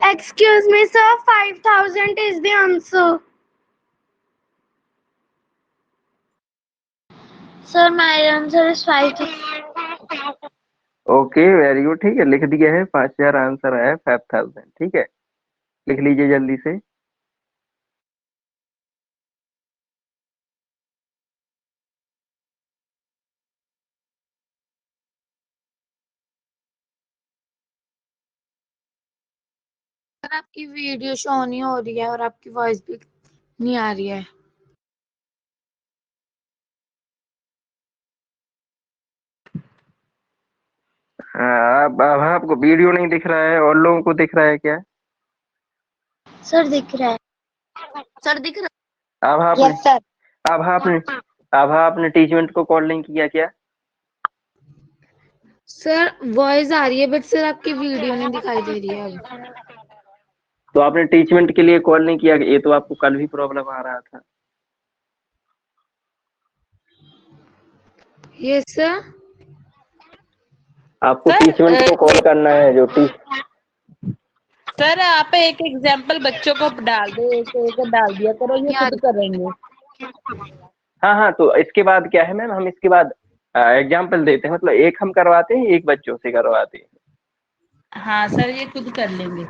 Speaker 1: Excuse me, sir. 5,000 is the answer.
Speaker 3: Sir, my answer is 5.
Speaker 2: Okay, very good. ठीक है, लिख दिया है 5,000 आंसर है 5,000। ठीक है, लिख लीजिए जल्दी से।
Speaker 3: सर आपकी वीडियो शो नहीं हो रही है और आपकी वॉइस भी नहीं आ रही है।
Speaker 2: अब आपको वीडियो नहीं दिख रहा है और लोगों को दिख रहा है क्या?
Speaker 3: सर दिख रहा है। सर दिख रहा
Speaker 2: अब
Speaker 3: है।
Speaker 2: आपने
Speaker 3: यस सर।
Speaker 2: अब आपने अब आपने टीचमेंट को कॉल नहीं किया क्या?
Speaker 3: सर वॉइस आ रही है बट सर आपकी वीडियो नहीं दिखाई दे रही है अब।
Speaker 2: तो आपने टीचमेंट के लिए कॉल नहीं किया? ये तो आपको कल भी प्रॉब्लम आ रहा था।
Speaker 3: Yes sir.
Speaker 2: आपको टीचमेंट को कॉल करना है जो
Speaker 5: सर आप एक एग्जाम्पल बच्चों को डाल दो, एक डाल दिया करो, ये खुद करेंगे।
Speaker 2: हाँ, तो इसके बाद क्या है मैम, हम इसके बाद एग्जाम्पल देते हैं, मतलब एक हम करवाते हैं, एक बच्चों से करवाते हैं।
Speaker 5: हाँ सर, ये खुद कर लेंगे।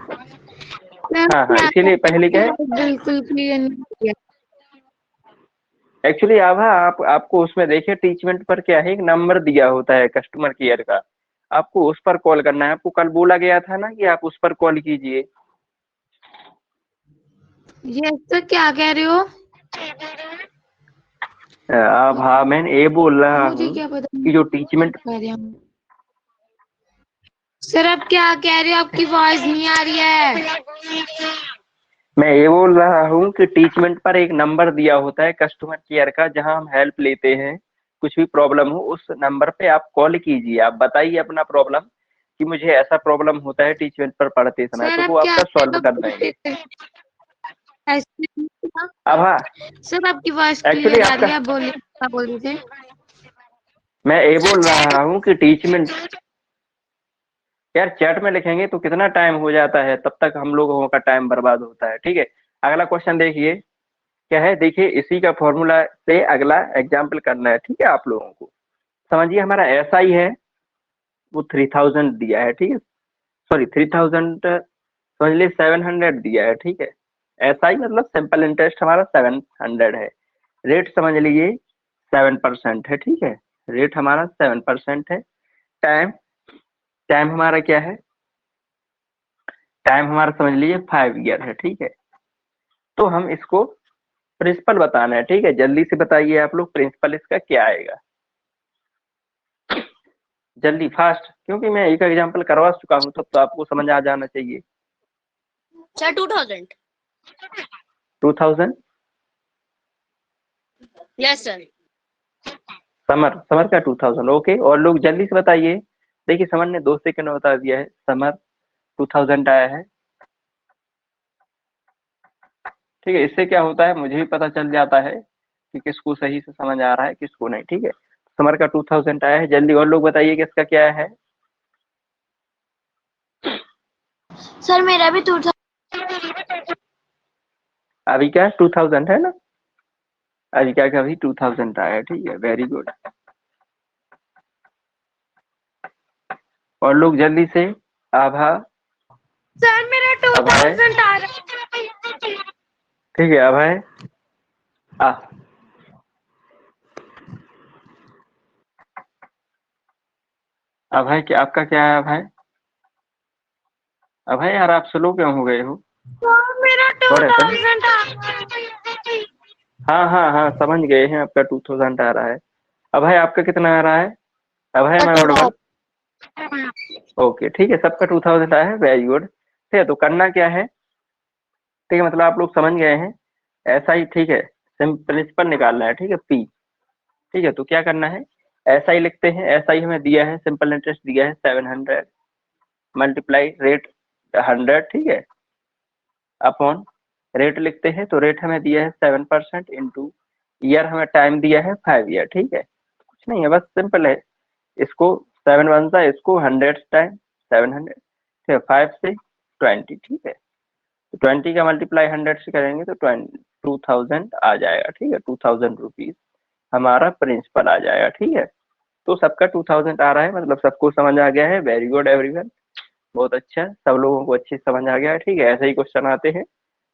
Speaker 2: हाँ, इसीलिए पहले क्या है,
Speaker 3: बिल्कुल क्लियर नहीं है।
Speaker 2: एक्चुअली आपको उसमें देखिए टीचमेंट पर क्या है, एक नंबर दिया होता है कस्टमर केयर का, आपको उस पर कॉल करना है। आपको कल बोला गया था ना कि आप उस पर कॉल कीजिए।
Speaker 3: यस सर, क्या कह रहे हो?
Speaker 2: हाँ, मैं ये बोल रहा
Speaker 3: मुझे
Speaker 2: हूँ
Speaker 3: क्या पता
Speaker 2: कि जो टीचमेंट,
Speaker 3: सर आप क्या कह रहे हो? आपकी वॉइस नहीं आ रही है।
Speaker 2: मैं ये बोल रहा हूँ कि टीचमेंट पर एक नंबर दिया होता है कस्टमर केयर का, जहाँ हम हेल्प लेते हैं। कुछ भी प्रॉब्लम हो उस नंबर पे आप कॉल कीजिए, आप बताइए अपना प्रॉब्लम कि मुझे ऐसा प्रॉब्लम होता है टीचमेंट पर पढ़ते समय,
Speaker 3: सर
Speaker 2: तो
Speaker 3: आप
Speaker 2: वो
Speaker 3: क्या
Speaker 2: आपका सॉल्व कर देंगे। अब हाँ,
Speaker 3: सर आपकी वॉइस
Speaker 2: एक्चुअली
Speaker 3: क्लियर आ
Speaker 2: आपका,
Speaker 3: रही है। आप बोलिए, क्या बोल रहे थे?
Speaker 2: मैं ये बोल रहा हूँ कि टीचमेंट, यार चैट में लिखेंगे तो कितना टाइम हो जाता है, तब तक हम लोगों का टाइम बर्बाद होता है। ठीक है, अगला क्वेश्चन देखिए क्या है। देखिए इसी का फॉर्मूला से अगला एग्जाम्पल करना है। ठीक है, आप लोगों को समझिए, हमारा ऐसा ही है, वो 3,000 दिया है। ठीक है, सॉरी 3,000 समझ लीजिए 700 दिया है। ठीक है, ऐसा ही मतलब सिंपल इंटरेस्ट हमारा 700 है। रेट समझ लीजिए 7% है। ठीक है, रेट हमारा 7% है। टाइम टाइम हमारा क्या है, टाइम हमारा समझ लीजिए 5 ईयर है। ठीक है, तो हम इसको प्रिंसिपल बताना है। ठीक है, जल्दी से बताइए आप लोग, प्रिंसिपल इसका क्या आएगा, जल्दी फास्ट, क्योंकि मैं एक एग्जांपल करवा चुका हूँ, तब तो आपको समझ आ जाना चाहिए।
Speaker 5: सर 2000।
Speaker 2: 2000
Speaker 5: yes sir.
Speaker 2: समर का 2000। ओके, और लोग जल्दी से बताइए। देखिए समर ने 2 सेकंड में बता दिया है, समर 2000 आया है। ठीक है, इससे क्या होता है मुझे भी पता चल जाता है कि किसको सही से समझ आ रहा है, किसको नहीं। ठीक है, समर का 2000 आया है। जल्दी और लोग बताइए कि इसका क्या है।
Speaker 3: सर मेरा भी 2000।
Speaker 2: अभी क्या 2000 है ना, अभी क्या अभी 2000 आया है। ठीक है, वेरी गुड। और लोग जल्दी से, आभा,
Speaker 1: सर मेरा
Speaker 2: अभय,
Speaker 1: 2000 आ रहा है।
Speaker 2: ठीक है अभय, आ अभय, क्या आपका क्या है अभय? अभय यार आप स्लो क्यों हो गए हो?
Speaker 1: सर मेरा
Speaker 2: What happened?
Speaker 1: 2000 आ रहा है।
Speaker 2: हाँ, समझ गए हैं, आपका 2000 आ रहा है। अभय आपका कितना आ रहा है? अभय मैं ऑडिबल? ओके, ठीक है, सबका 2000 आया है, वेरी गुड। ठीक है, तो करना क्या है, ठीक है, मतलब आप लोग समझ गए हैं ऐसा ही, ठीक है, प्रिंसिपल निकालना है, ठीक है, पी, ठीक है। तो क्या करना है, ऐसा ही लिखते हैं, ऐसा ही हमें दिया है, सिंपल इंटरेस्ट दिया है 700 मल्टीप्लाई रेट 100, ठीक है, अपॉन रेट लिखते हैं, तो रेट हमें दिया है 7% इंटू ईयर हमें टाइम दिया है 5 ईयर, ठीक है। कुछ नहीं है, बस सिंपल है, इसको 7 वन सा, इसको 100 टाइम 700, ठीक है, 5 से 20, ठीक है। तो 20 का मल्टीप्लाई 100 से करेंगे तो 2000 आ जाएगा, ठीक है, 2000 रुपीज हमारा प्रिंसिपल आ जाएगा, ठीक है। तो सबका 2000 आ रहा है, मतलब सबको समझ आ गया है, वेरी गुड एवरीवन, बहुत अच्छा, सब लोगों को अच्छे से समझ आ गया है, ठीक है। ऐसे ही क्वेश्चन आते हैं,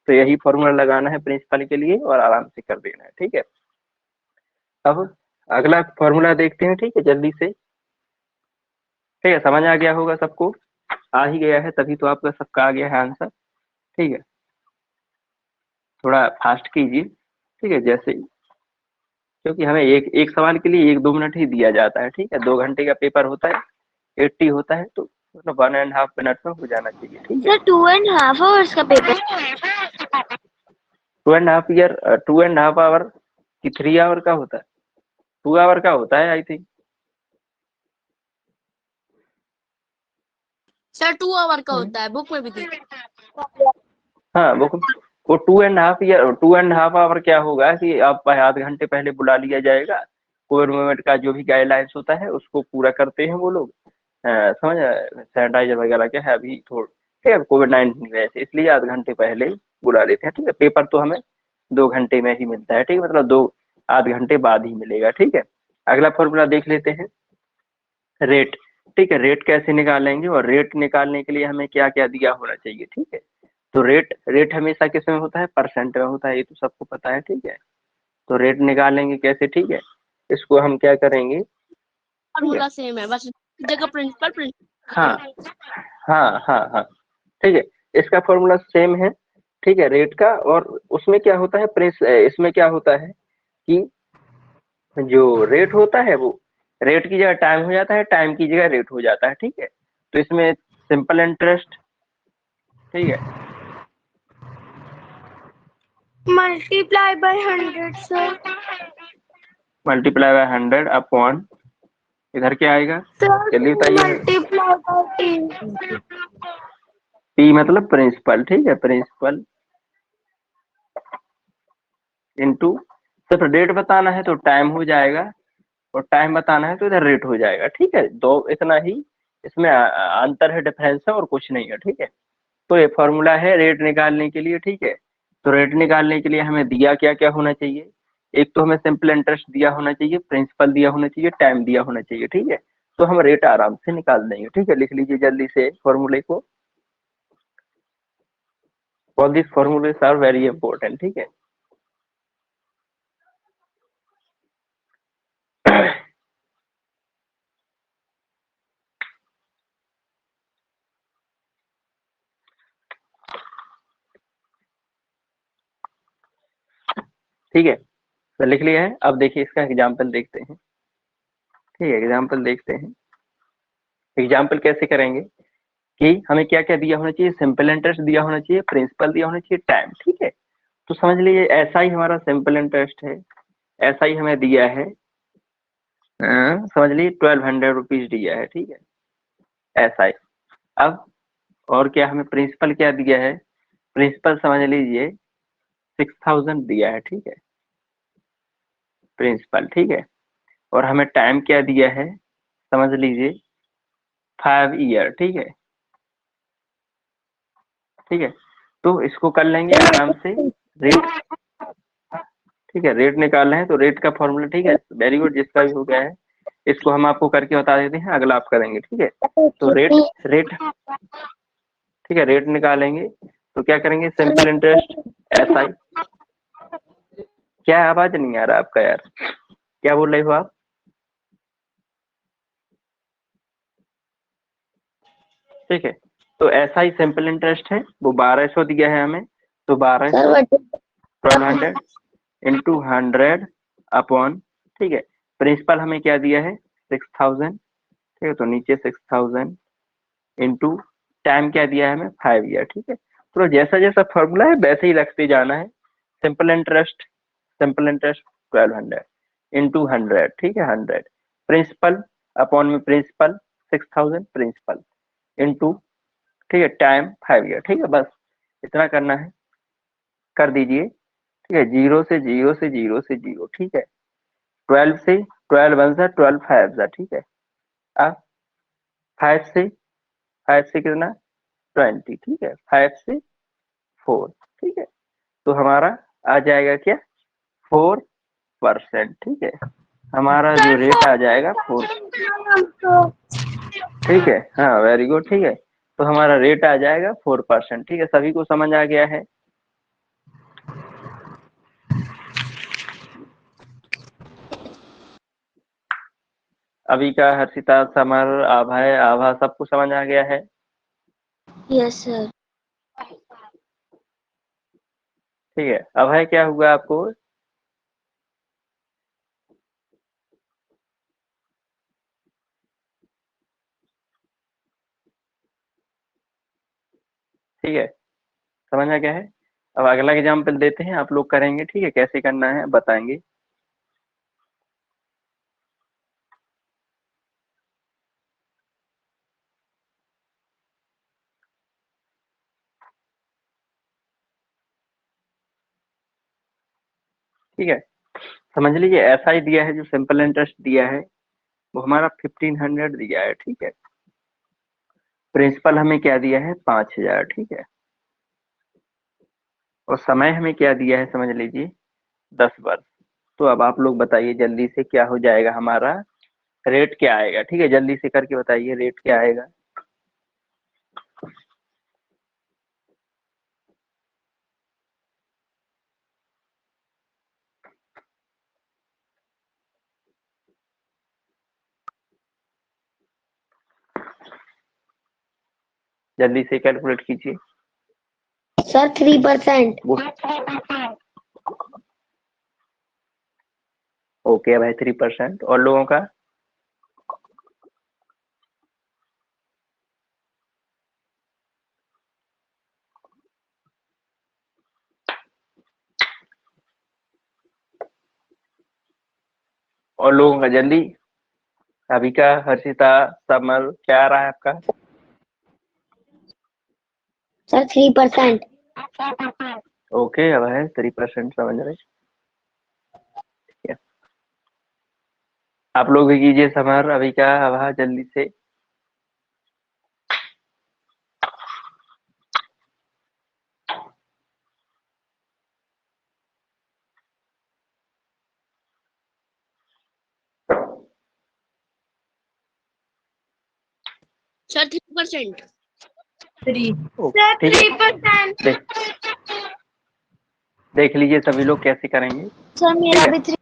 Speaker 2: तो यही फॉर्मूला लगाना है प्रिंसिपल के लिए और आराम से कर देना है, ठीक है। अब अगला फॉर्मूला देखते हैं, ठीक है, जल्दी से, ठीक है, समझ आ गया होगा सबको, आ ही गया है, तभी तो आपका सबका आ गया है आंसर, ठीक है। थोड़ा फास्ट कीजिए, ठीक है, जैसे, क्योंकि हमें एक एक सवाल के लिए 1-2 मिनट ही दिया जाता है, ठीक है, 2 घंटे का पेपर होता है, 80 होता है, तो मतलब 1.5 मिनट में हो जाना चाहिए, ठीक है।
Speaker 1: सर 2.5 आवर्स का पेपर
Speaker 2: 2.5 ईयर, 2.5 आवर की 3 आवर का होता है, 2 आवर का होता है आई थिंक।
Speaker 3: सर 2 आवर का होता है, बुक में भी थी।
Speaker 2: हाँ, वो 2.5 ईयर, 2.5 आवर क्या होगा कि आप आधे घंटे पहले बुला लिया जाएगा, कोविड मूवमेंट का जो भी गाइडलाइंस होता है उसको पूरा करते हैं वो लोग, समझ, सैनिटाइजर वगैरह क्या है, अभी थोड़ा, ठीक है, कोविड-19 वैसे, इसलिए आधे घंटे पहले बुला लेते हैं, ठीक है। पेपर तो हमें 2 घंटे में ही मिलता है, ठीक है, मतलब आधे घंटे बाद ही मिलेगा, ठीक है। अगला फॉर्मूला देख लेते हैं, रेट, ठीक है, रेट कैसे निकालेंगे, और रेट निकालने के लिए हमें क्या क्या दिया होना चाहिए, ठीक है। तो रेट रेट हमेशा किस में होता है, परसेंट में होता है, ये तो सबको पता है, ठीक है। तो रेट निकालेंगे कैसे, ठीक है, इसको हम क्या करेंगे,
Speaker 3: फॉर्मूला सेम है, बस जगह प्रिंसिपल
Speaker 2: हाँ हाँ हाँ हाँ, ठीक है, इसका फॉर्मूला सेम है, ठीक है, रेट का, और उसमें क्या होता है, प्रेस, इसमें क्या होता है कि जो रेट होता है वो रेट की जगह टाइम हो जाता है, टाइम की जगह रेट हो जाता है, ठीक है। तो इसमें सिंपल इंटरेस्ट, ठीक है,
Speaker 1: multiply by 100 sir.
Speaker 2: Multiply by 100 upon, इधर क्या आएगा,
Speaker 1: सर
Speaker 2: जल्दी बताइए,
Speaker 1: मल्टीप्लाई बाय 10।
Speaker 2: पी मतलब प्रिंसिपल, ठीक है, प्रिंसिपल इनटू, सिर्फ डेट बताना है तो टाइम हो जाएगा, और टाइम बताना है तो इधर रेट हो जाएगा, ठीक है, दो इतना ही इसमें अंतर है, डिफरेंस है, और कुछ नहीं है, ठीक है। तो ये फॉर्मूला है रेट निकालने के लिए, ठीक है। तो रेट निकालने के लिए हमें दिया क्या क्या होना चाहिए, एक तो हमें सिंपल इंटरेस्ट दिया होना चाहिए, प्रिंसिपल दिया होना चाहिए, टाइम दिया होना चाहिए, ठीक है। तो हम रेट आराम से निकाल देंगे, ठीक है, लिख लीजिए जल्दी से फॉर्मूले को, all this formulas are very important, ठीक है। ठीक है, तो लिख लिया है, अब देखिए इसका एग्जाम्पल देखते हैं, ठीक है, एग्जाम्पल देखते हैं, एग्जाम्पल कैसे करेंगे कि हमें क्या क्या दिया होना चाहिए, सिंपल इंटरेस्ट दिया होना चाहिए, प्रिंसिपल दिया होना चाहिए, टाइम, ठीक है। तो समझ लीजिए ऐसा ही हमारा सिंपल इंटरेस्ट है, ऐसा ही हमें दिया है, समझ लीजिए 1200 रुपीज दिया है, ठीक है, ऐसा ही। अब और क्या हमें प्रिंसिपल क्या दिया है, प्रिंसिपल समझ लीजिए 6000 दिया है, ठीक है, प्रिंसिपल, ठीक है। और हमें टाइम क्या दिया है, समझ लीजिए 5 ईयर, ठीक है, ठीक है। तो इसको कर लेंगे आराम से, रेट, ठीक है, रेट निकालना है तो रेट का फॉर्मूला, ठीक है, वेरी गुड, जिसका भी हो गया है इसको हम आपको करके बता देते हैं, अगला आप करेंगे, ठीक है। तो रेट रेट ठीक है, रेट निकालेंगे तो क्या करेंगे, सिंपल इंटरेस्ट एस आई, क्या आवाज नहीं आ रहा आपका यार, क्या बोल रहे हो आप, ठीक है। तो ऐसा ही सिंपल इंटरेस्ट है, वो 1200 दिया है हमें, तो 1200 इंटू 100 अपॉन, ठीक है, प्रिंसिपल हमें क्या दिया है 6000, ठीक है, तो नीचे 6000 इंटू टाइम क्या दिया है हमें 5 ईयर, ठीक है। तो जैसा जैसा फॉर्मूला है वैसे ही रखते जाना है, सिंपल इंटरेस्ट 1200 इंटू 100, ठीक है 100 प्रिंसिपल अपॉन में प्रिंसिपल 6000 प्रिंसिपल इंटू, ठीक है टाइम 5 ईयर, ठीक है बस इतना करना है, कर दीजिए, ठीक है 0 से 0 से 0 से 0, ठीक है 12 से 12 1 सा 12 5 सा, ठीक है अब 5 से कितना 20, ठीक है 5 से 4, ठीक है तो हमारा आ जाएगा क्या 4%, ठीक है हमारा जो रेट आ जाएगा 4, ठीक है हाँ वेरी गुड, ठीक है तो हमारा रेट आ जाएगा 4%, ठीक है सभी को समझ आ गया है। अभी का हर्षिता समर आभा आभा सबको समझ आ गया है।
Speaker 1: Yes sir.
Speaker 2: ठीक है अभय क्या हुआ आपको, ठीक है समझ आ गया है। अब अगला एग्जाम्पल देते हैं, आप लोग करेंगे, ठीक है कैसे करना है बताएंगे। ठीक है समझ लीजिए ऐसा ही दिया है, जो सिंपल इंटरेस्ट दिया है वो हमारा 1500 दिया है, ठीक है प्रिंसिपल हमें क्या दिया है 5000, ठीक है और समय हमें क्या दिया है समझ लीजिए 10 वर्ष। तो अब आप लोग बताइए जल्दी से क्या हो जाएगा हमारा रेट क्या आएगा, ठीक है जल्दी से करके बताइए रेट क्या आएगा। जल्दी से कैलकुलेट कीजिए।
Speaker 1: सर 3%।
Speaker 2: ओके भाई 3%, और लोगों का और लोगों का जल्दी। अभी का हर्षिता समर क्या आ रहा है आपका।
Speaker 1: सर 3%।
Speaker 2: ओके अब है 3% समझ रहे, ठीक है आप लोग भी कीजिए समर अभी का अब जल्दी से।
Speaker 1: सर 3%।
Speaker 2: ठीक है देख लीजिए सभी लोग कैसे करेंगे।
Speaker 1: सर मेरा भी 3।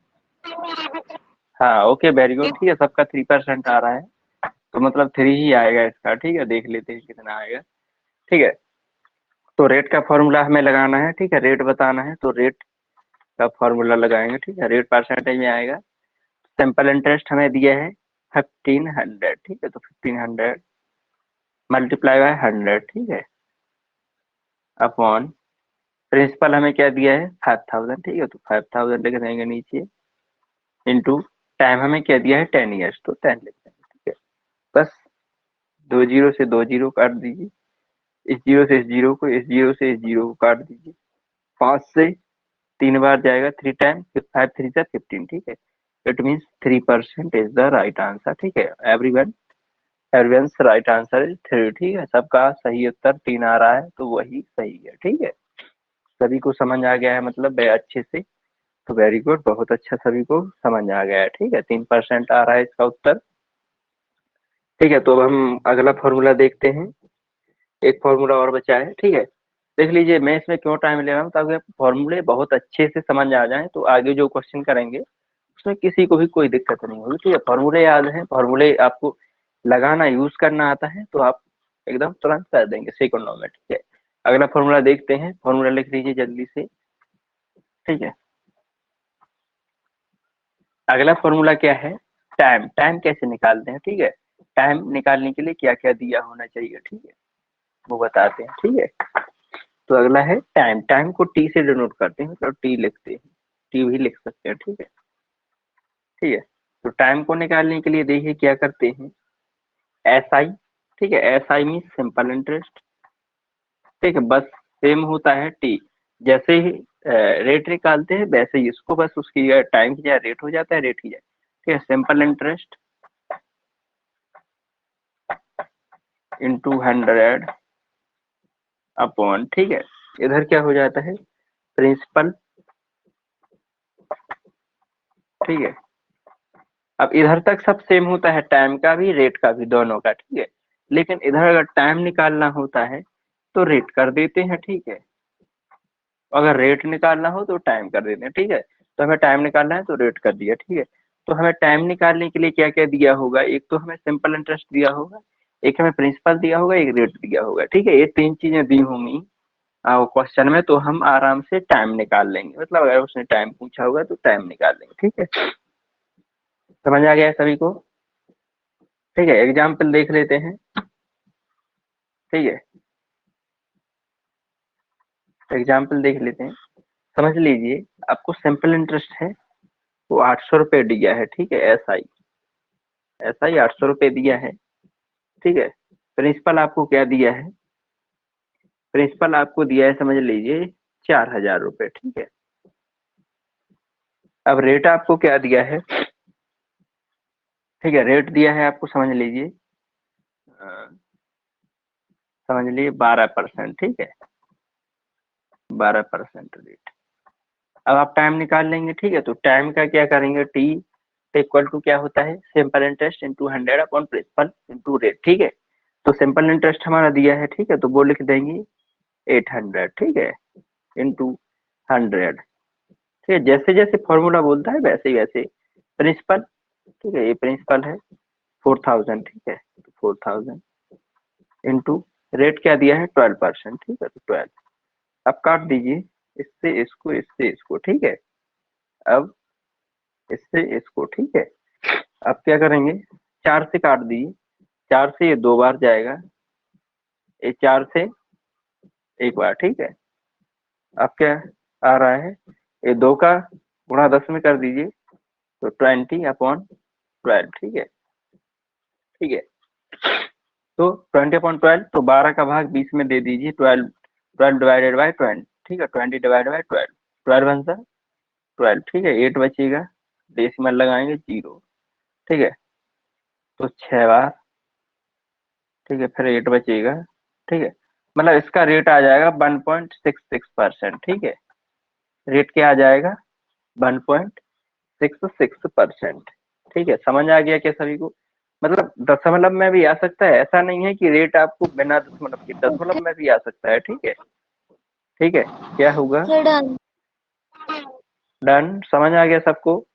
Speaker 2: हाँ ओके वेरी गुड, ठीक है सबका 3% आ रहा है, तो मतलब 3 ही आएगा इसका, ठीक है देख लेते हैं कितना आएगा। ठीक है तो रेट का फॉर्मूला हमें लगाना है, ठीक है रेट बताना है तो रेट का फॉर्मूला लगाएंगे, ठीक है रेट परसेंटेज में आएगा। सिंपल इंटरेस्ट हमें दिया है 1500, ठीक है तो 1500 मल्टीप्लाई बाय 100, ठीक है अपॉन प्रिंसिपल हमें क्या दिया है 5000, ठीक है तो 5000 लिख देंगे नीचे इंटू टाइम हमें क्या दिया है 10 ईयर्स तो 10 लिख देंगे, ठीक है बस 2 जीरो से 2 जीरो काट दीजिए, इस जीरो से इस जीरो को, इस जीरो से इस जीरो को काट दीजिए, 5 से 3 बार जाएगा 3 टाइम, 5 3 से 15, ठीक है it means 3% is the right answer, ठीक है एवरीवन्स राइट आंसर इज 3, ठीक है सबका सही उत्तर 3 आ रहा है तो वही सही है, ठीक है सभी को समझ आ गया है मतलब अच्छे से, तो वेरी गुड बहुत अच्छा सभी को समझ आ गया है, ठीक है 3% आ रहा है इसका उत्तर। ठीक है तो अब हम अगला फॉर्मूला देखते हैं, एक फॉर्मूला और बचा है, ठीक है देख लीजिए मैं इसमें क्यों टाइम ले रहा हूँ ताकि फॉर्मूले बहुत अच्छे से समझ आ जाएं, तो आगे जो क्वेश्चन करेंगे उसमें किसी को भी कोई दिक्कत नहीं होगी, ठीक है फॉर्मूले याद है, फॉर्मूले आपको लगाना यूज करना आता है तो आप एकदम तुरंत कर देंगे सेकंडों में, ठीक है अगला फॉर्मूला देखते हैं, फॉर्मूला लिख लीजिए जल्दी से। ठीक है अगला फॉर्मूला क्या है टाइम, टाइम कैसे निकालते हैं, ठीक है टाइम निकालने के लिए क्या क्या दिया होना चाहिए, ठीक है वो बताते हैं, ठीक है तो अगला है टाइम। टाइम को टी से डिनोट करते हैं, मतलब टी लिखते हैं, टी भी लिख सकते हैं। ठीक है, ठीक है। तो टाइम को निकालने के लिए देखिए क्या करते हैं, एस आई। ठीक है, S I mean simple interest. ठीक है, बस सेम होता है टी। जैसे ही रेट निकालते हैं वैसे ही इसको बस उसकी टाइम की जगह रेट हो जाता है, रेट की जगह। ठीक है, सिंपल इंटरेस्ट इंटू 100 अपॉन, ठीक है, इधर क्या हो जाता है, प्रिंसिपल। ठीक है, अब इधर तक सब सेम होता है, टाइम का भी रेट का भी, दोनों का। ठीक है, लेकिन इधर अगर टाइम निकालना होता है तो रेट कर देते हैं। ठीक है, अगर रेट निकालना हो तो टाइम कर देते हैं। ठीक है, तो हमें टाइम निकालना है तो रेट कर दिया। ठीक है, तो हमें टाइम निकालने के लिए क्या क्या दिया होगा, एक तो हमें सिंपल इंटरेस्ट दिया होगा, एक हमें प्रिंसिपल दिया होगा, एक रेट दिया होगा। ठीक है, ये तीन चीजें दी होंगी क्वेश्चन में, तो हम आराम से टाइम निकाल लेंगे। मतलब अगर उसने टाइम पूछा होगा तो टाइम निकाल लेंगे। ठीक है, समझ आ गया है सभी को। ठीक है, एग्जाम्पल देख लेते हैं। ठीक है, एग्जाम्पल देख लेते हैं। समझ लीजिए, आपको सिंपल इंटरेस्ट है वो 800 रुपये दिया है। ठीक है, एस आई 800 रुपये दिया है। ठीक है, प्रिंसिपल आपको क्या दिया है, प्रिंसिपल आपको दिया है समझ लीजिए 4000 रुपये। ठीक है, अब रेट आपको क्या दिया है, ठीक है, रेट दिया है आपको समझ लीजिए, समझ लीजिए 12%। ठीक है, 12% रेट। अब आप टाइम निकाल लेंगे। ठीक है, तो टाइम का क्या करेंगे, टी इक्वल टू क्या होता है, simple interest into 100 upon principal into rate. ठीक है, तो सिंपल इंटरेस्ट हमारा दिया है। ठीक है, तो वो लिख देंगे 800। ठीक है, इंटू 100। ठीक है, जैसे जैसे फॉर्मूला बोलता है वैसे ही वैसे प्रिंसिपल। ठीक है, ये प्रिंसिपल है 4000। ठीक है, 4000 इंटू रेट क्या दिया है 12%। ठीक है, तो 12। अब काट दीजिए, इससे इसको, इससे इसको। ठीक है, अब इससे इसको। ठीक है, अब क्या करेंगे, 4 से काट दीजिए, 4 से ये 2 बार जाएगा, ये 4 से एक बार। ठीक है, अब क्या आ रहा है, ये 2 का गुणा 10 में कर दीजिए, तो 20/12। ठीक है, ठीक है, तो 20/12, तो 12 का भाग 20 में दे दीजिए, 12, 12 डिवाइडेड बाई 20। ठीक है, 20 डिवाइडेड बाई 12, 12 बन सा 12। ठीक है, 8 बचेगा, डेसिमल लगाएंगे 0। ठीक है, तो 6 बार। ठीक है, फिर 8 बचेगा। ठीक है, मतलब इसका रेट आ जाएगा 1.66%। ठीक है, रेट क्या आ जाएगा, 1.66%। ठीक है, समझ आ गया क्या सभी को। मतलब दशमलव में भी आ सकता है, ऐसा नहीं है कि रेट आपको बिना दशमलव के, दशमलव में भी आ सकता है। ठीक है, ठीक है, क्या होगा,
Speaker 1: डन।
Speaker 2: डन। समझ आ गया सबको।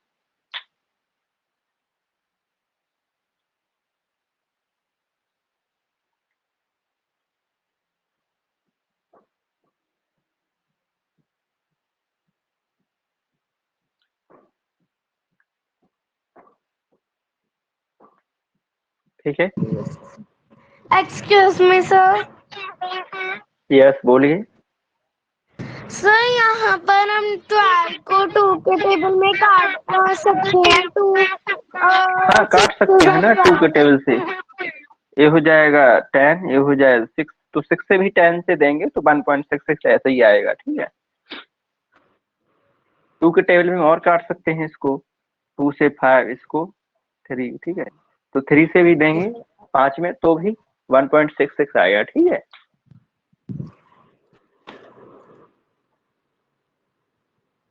Speaker 2: ठीक है,
Speaker 1: एक्सक्यूज मी सर।
Speaker 2: यस बोलिए।
Speaker 1: सर यहाँ पर हम 12 को 2 के टेबल में काट सकते हैं, 2
Speaker 2: हाँ, काट
Speaker 1: 6
Speaker 2: सकते हैं ना 2 के
Speaker 1: 12।
Speaker 2: टेबल से। ये हो जाएगा 10, ये हो जाएगा 6, तो 6 से भी 10 से देंगे तो 1.66 ऐसे ही आएगा। ठीक है, 2 के टेबल में और काट सकते हैं इसको, 2 से 5, इसको 3। ठीक है, तो 3 से भी देंगे 5 में तो भी 1.66 आएगा। ठीक है,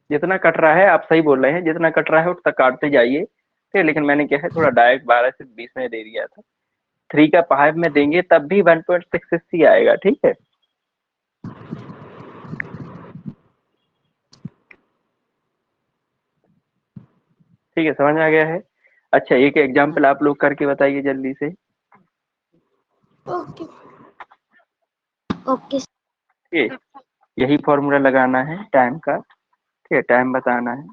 Speaker 2: जितना कट रहा है, आप सही बोल रहे हैं, जितना कट रहा है उतना काटते जाइए। ठीक है, लेकिन मैंने क्या है थोड़ा डायरेक्ट 12 से 20 में दे दिया था। 3 का 5 में देंगे तब भी 1.66 ही आएगा। ठीक है, ठीक है, समझ आ गया है। अच्छा, एक एग्जाम्पल आप लोग करके बताइए जल्दी से।
Speaker 1: Okay okay.
Speaker 2: ठीक है, यही फॉर्मूला लगाना है टाइम का। ठीक है, टाइम बताना है।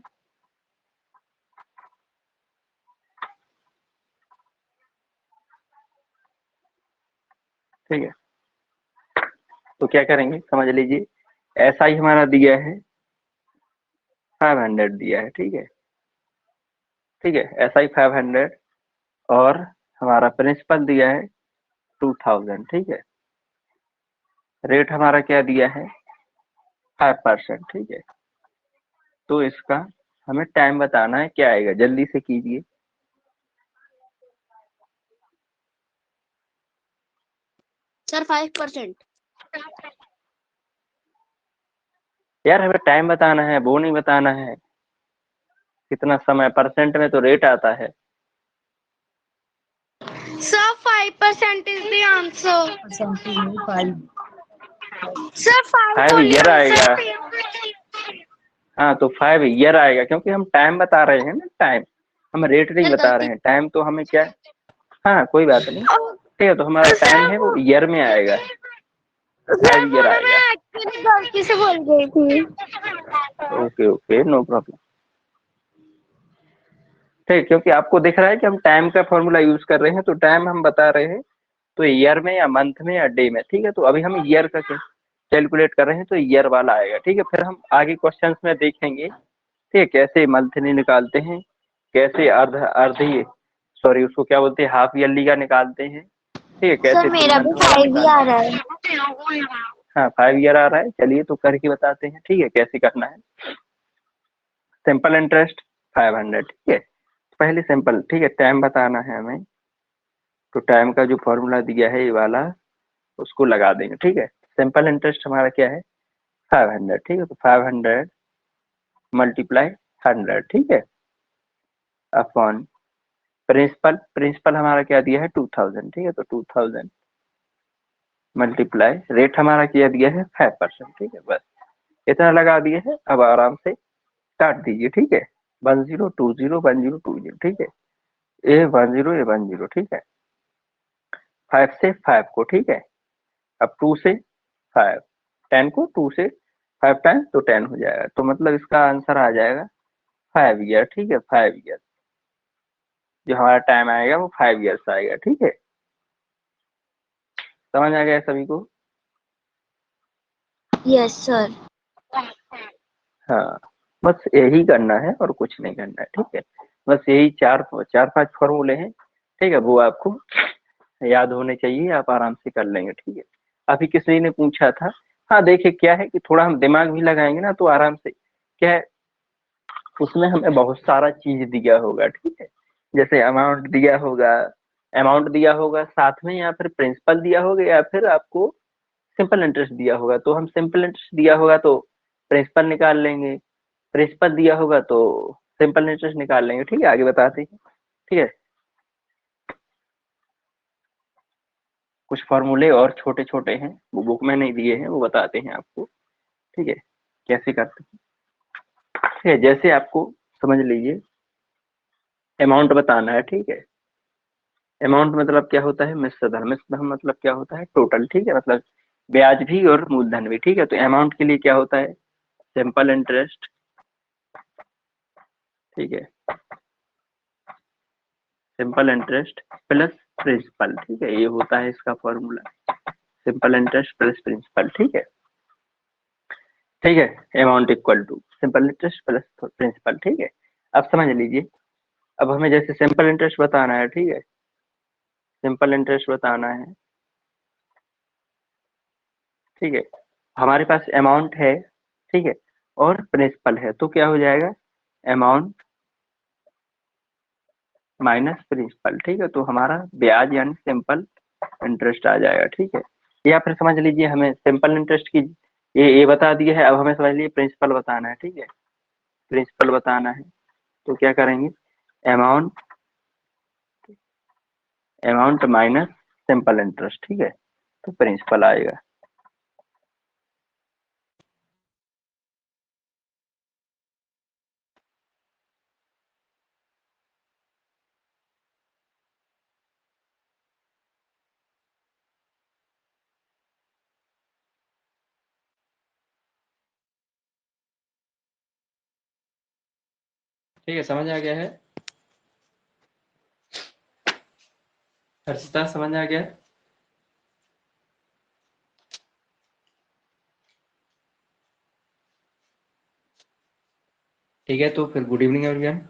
Speaker 2: ठीक है, तो क्या करेंगे समझ लीजिए, ऐसा ही हमारा दिया है 500 दिया है, ठीक है, ठीक है, ऐसा ही 500 और हमारा प्रिंसिपल दिया है 2000, ठीक है, रेट हमारा क्या दिया है 5%, ठीक है। तो इसका हमें टाइम बताना है, क्या आएगा, जल्दी से कीजिए।
Speaker 1: सर 5%।
Speaker 2: यार हमें टाइम बताना है, वो नहीं बताना है कितना समय, परसेंट में तो रेट आता है।
Speaker 1: Sir 5% is the answer.
Speaker 5: Percentage नहीं 5।
Speaker 1: सर 5
Speaker 2: 5
Speaker 1: ओनली
Speaker 2: ईयर आएगा।
Speaker 1: आंसर।
Speaker 2: हाँ तो 5 ईयर आएगा, क्योंकि हम टाइम बता रहे हैं ना, टाइम, हम रेट नहीं बता रहे हैं, टाइम तो हमें क्या, हाँ कोई बात नहीं, ठीक है, तो हमारा टाइम है वो ईयर में आएगा, 5 ईयर
Speaker 1: मैं
Speaker 2: आएगा।
Speaker 1: एक्चुअली गलती से बोल गई थी।
Speaker 2: ओके ओके, नो प्रॉब्लम, ठीक, क्योंकि आपको दिख रहा है कि हम टाइम का फॉर्मूला यूज कर रहे हैं, तो टाइम हम बता रहे हैं तो ईयर में या मंथ में या डे में, ठीक है। तो अभी हम ईयर का कैलकुलेट कर रहे हैं, तो ईयर वाला आएगा, ठीक है। फिर हम आगे क्वेश्चंस में देखेंगे, ठीक है, कैसे मंथली निकालते हैं, कैसे अर्धी सॉरी उसको क्या बोलते हैं, हाफ ईयरली का निकालते हैं, ठीक है, कैसे
Speaker 1: सर
Speaker 2: 3
Speaker 1: मेरा भी
Speaker 2: मंथ वाला
Speaker 1: 5 ही आ
Speaker 2: निकालते
Speaker 1: रहा
Speaker 2: हैं।
Speaker 1: है।
Speaker 2: हाँ 5 ईयर आ रहा है, चलिए तो करके बताते हैं, ठीक है, कैसे करना है। सिंपल इंटरेस्ट 500, ठीक है, पहले सिंपल, ठीक है, टाइम बताना है हमें, तो टाइम का जो फॉर्मूला दिया है ये वाला, उसको लगा देंगे, ठीक है। सिंपल इंटरेस्ट हमारा क्या है 500, ठीक है, तो 500 मल्टीप्लाई 100, ठीक है, अपॉन प्रिंसिपल, प्रिंसिपल हमारा क्या दिया है 2000, ठीक है, तो 2000 मल्टीप्लाई रेट हमारा क्या दिया है 5%, ठीक है, बस इतना लगा दिए है। अब आराम से काट दीजिए, ठीक है, 1020 1020, ठीक है, A10 A10, ठीक है, 5 से 5 को, ठीक है, अब 2 से 5, 10 को 2 से 5 टाइम्स तो 10 हो जाएगा, तो मतलब इसका आंसर आ जाएगा 5 ईयर, ठीक है, 5 ईयर जो हमारा टाइम आएगा वो 5 ईयर्स आएगा, ठीक है, समझ आ गया सभी को।
Speaker 1: Yes sir.
Speaker 2: हाँ बस यही करना है और कुछ नहीं करना है, ठीक है, बस यही चार चार पांच फॉर्मूले हैं, ठीक है, वो आपको याद होने चाहिए, आप आराम से कर लेंगे, ठीक है। अभी किसी ने पूछा था, हाँ देखिए क्या है कि थोड़ा हम दिमाग भी लगाएंगे ना, तो आराम से क्या है, उसमें हमें बहुत सारा चीज दिया होगा, ठीक है, जैसे अमाउंट दिया होगा साथ में, या फिर प्रिंसिपल दिया होगा, या फिर आपको सिंपल इंटरेस्ट दिया होगा, तो हम सिंपल इंटरेस्ट दिया होगा तो प्रिंसिपल निकाल लेंगे, प्रिंसिपल दिया होगा तो सिंपल इंटरेस्ट निकाल लेंगे, ठीक है, आगे बताते हैं, ठीक है। कुछ फॉर्मूले और छोटे छोटे हैं, वो बुक में नहीं दिए हैं, वो बताते हैं आपको, ठीक है, कैसे करते हैं, ठीक है। जैसे आपको समझ लीजिए अमाउंट बताना है, ठीक है, अमाउंट मतलब क्या होता है, मिश्र धन, मिश्र धन मतलब क्या होता है टोटल, ठीक है, मतलब ब्याज भी और मूलधन भी, ठीक है। तो अमाउंट के लिए क्या होता है सिंपल इंटरेस्ट, ठीक है, सिंपल इंटरेस्ट प्लस प्रिंसिपल, ठीक है, ये होता है इसका formula, simple interest plus principal, ठीक है, ठीक है, amount equal to simple interest plus principal, ठीक है। अब समझ लीजिए, अब हमें जैसे सिंपल इंटरेस्ट बताना है, ठीक है, सिंपल इंटरेस्ट बताना है, ठीक है, हमारे पास अमाउंट है, ठीक है, और प्रिंसिपल है, तो क्या हो जाएगा अमाउंट माइनस प्रिंसिपल, ठीक है, तो हमारा ब्याज यानी सिंपल इंटरेस्ट आ जाएगा, ठीक है। या फिर समझ लीजिए हमें सिंपल इंटरेस्ट की ये बता दिया है, अब हमें समझ लीजिए प्रिंसिपल बताना है, ठीक है, प्रिंसिपल बताना है, तो क्या करेंगे amount amount minus simple interest, ठीक है, तो प्रिंसिपल आएगा। ठीक है, समझ आ गया है, हर्षिता समझ आ गया। ठीक है, तो फिर गुड इवनिंग एवरीवन।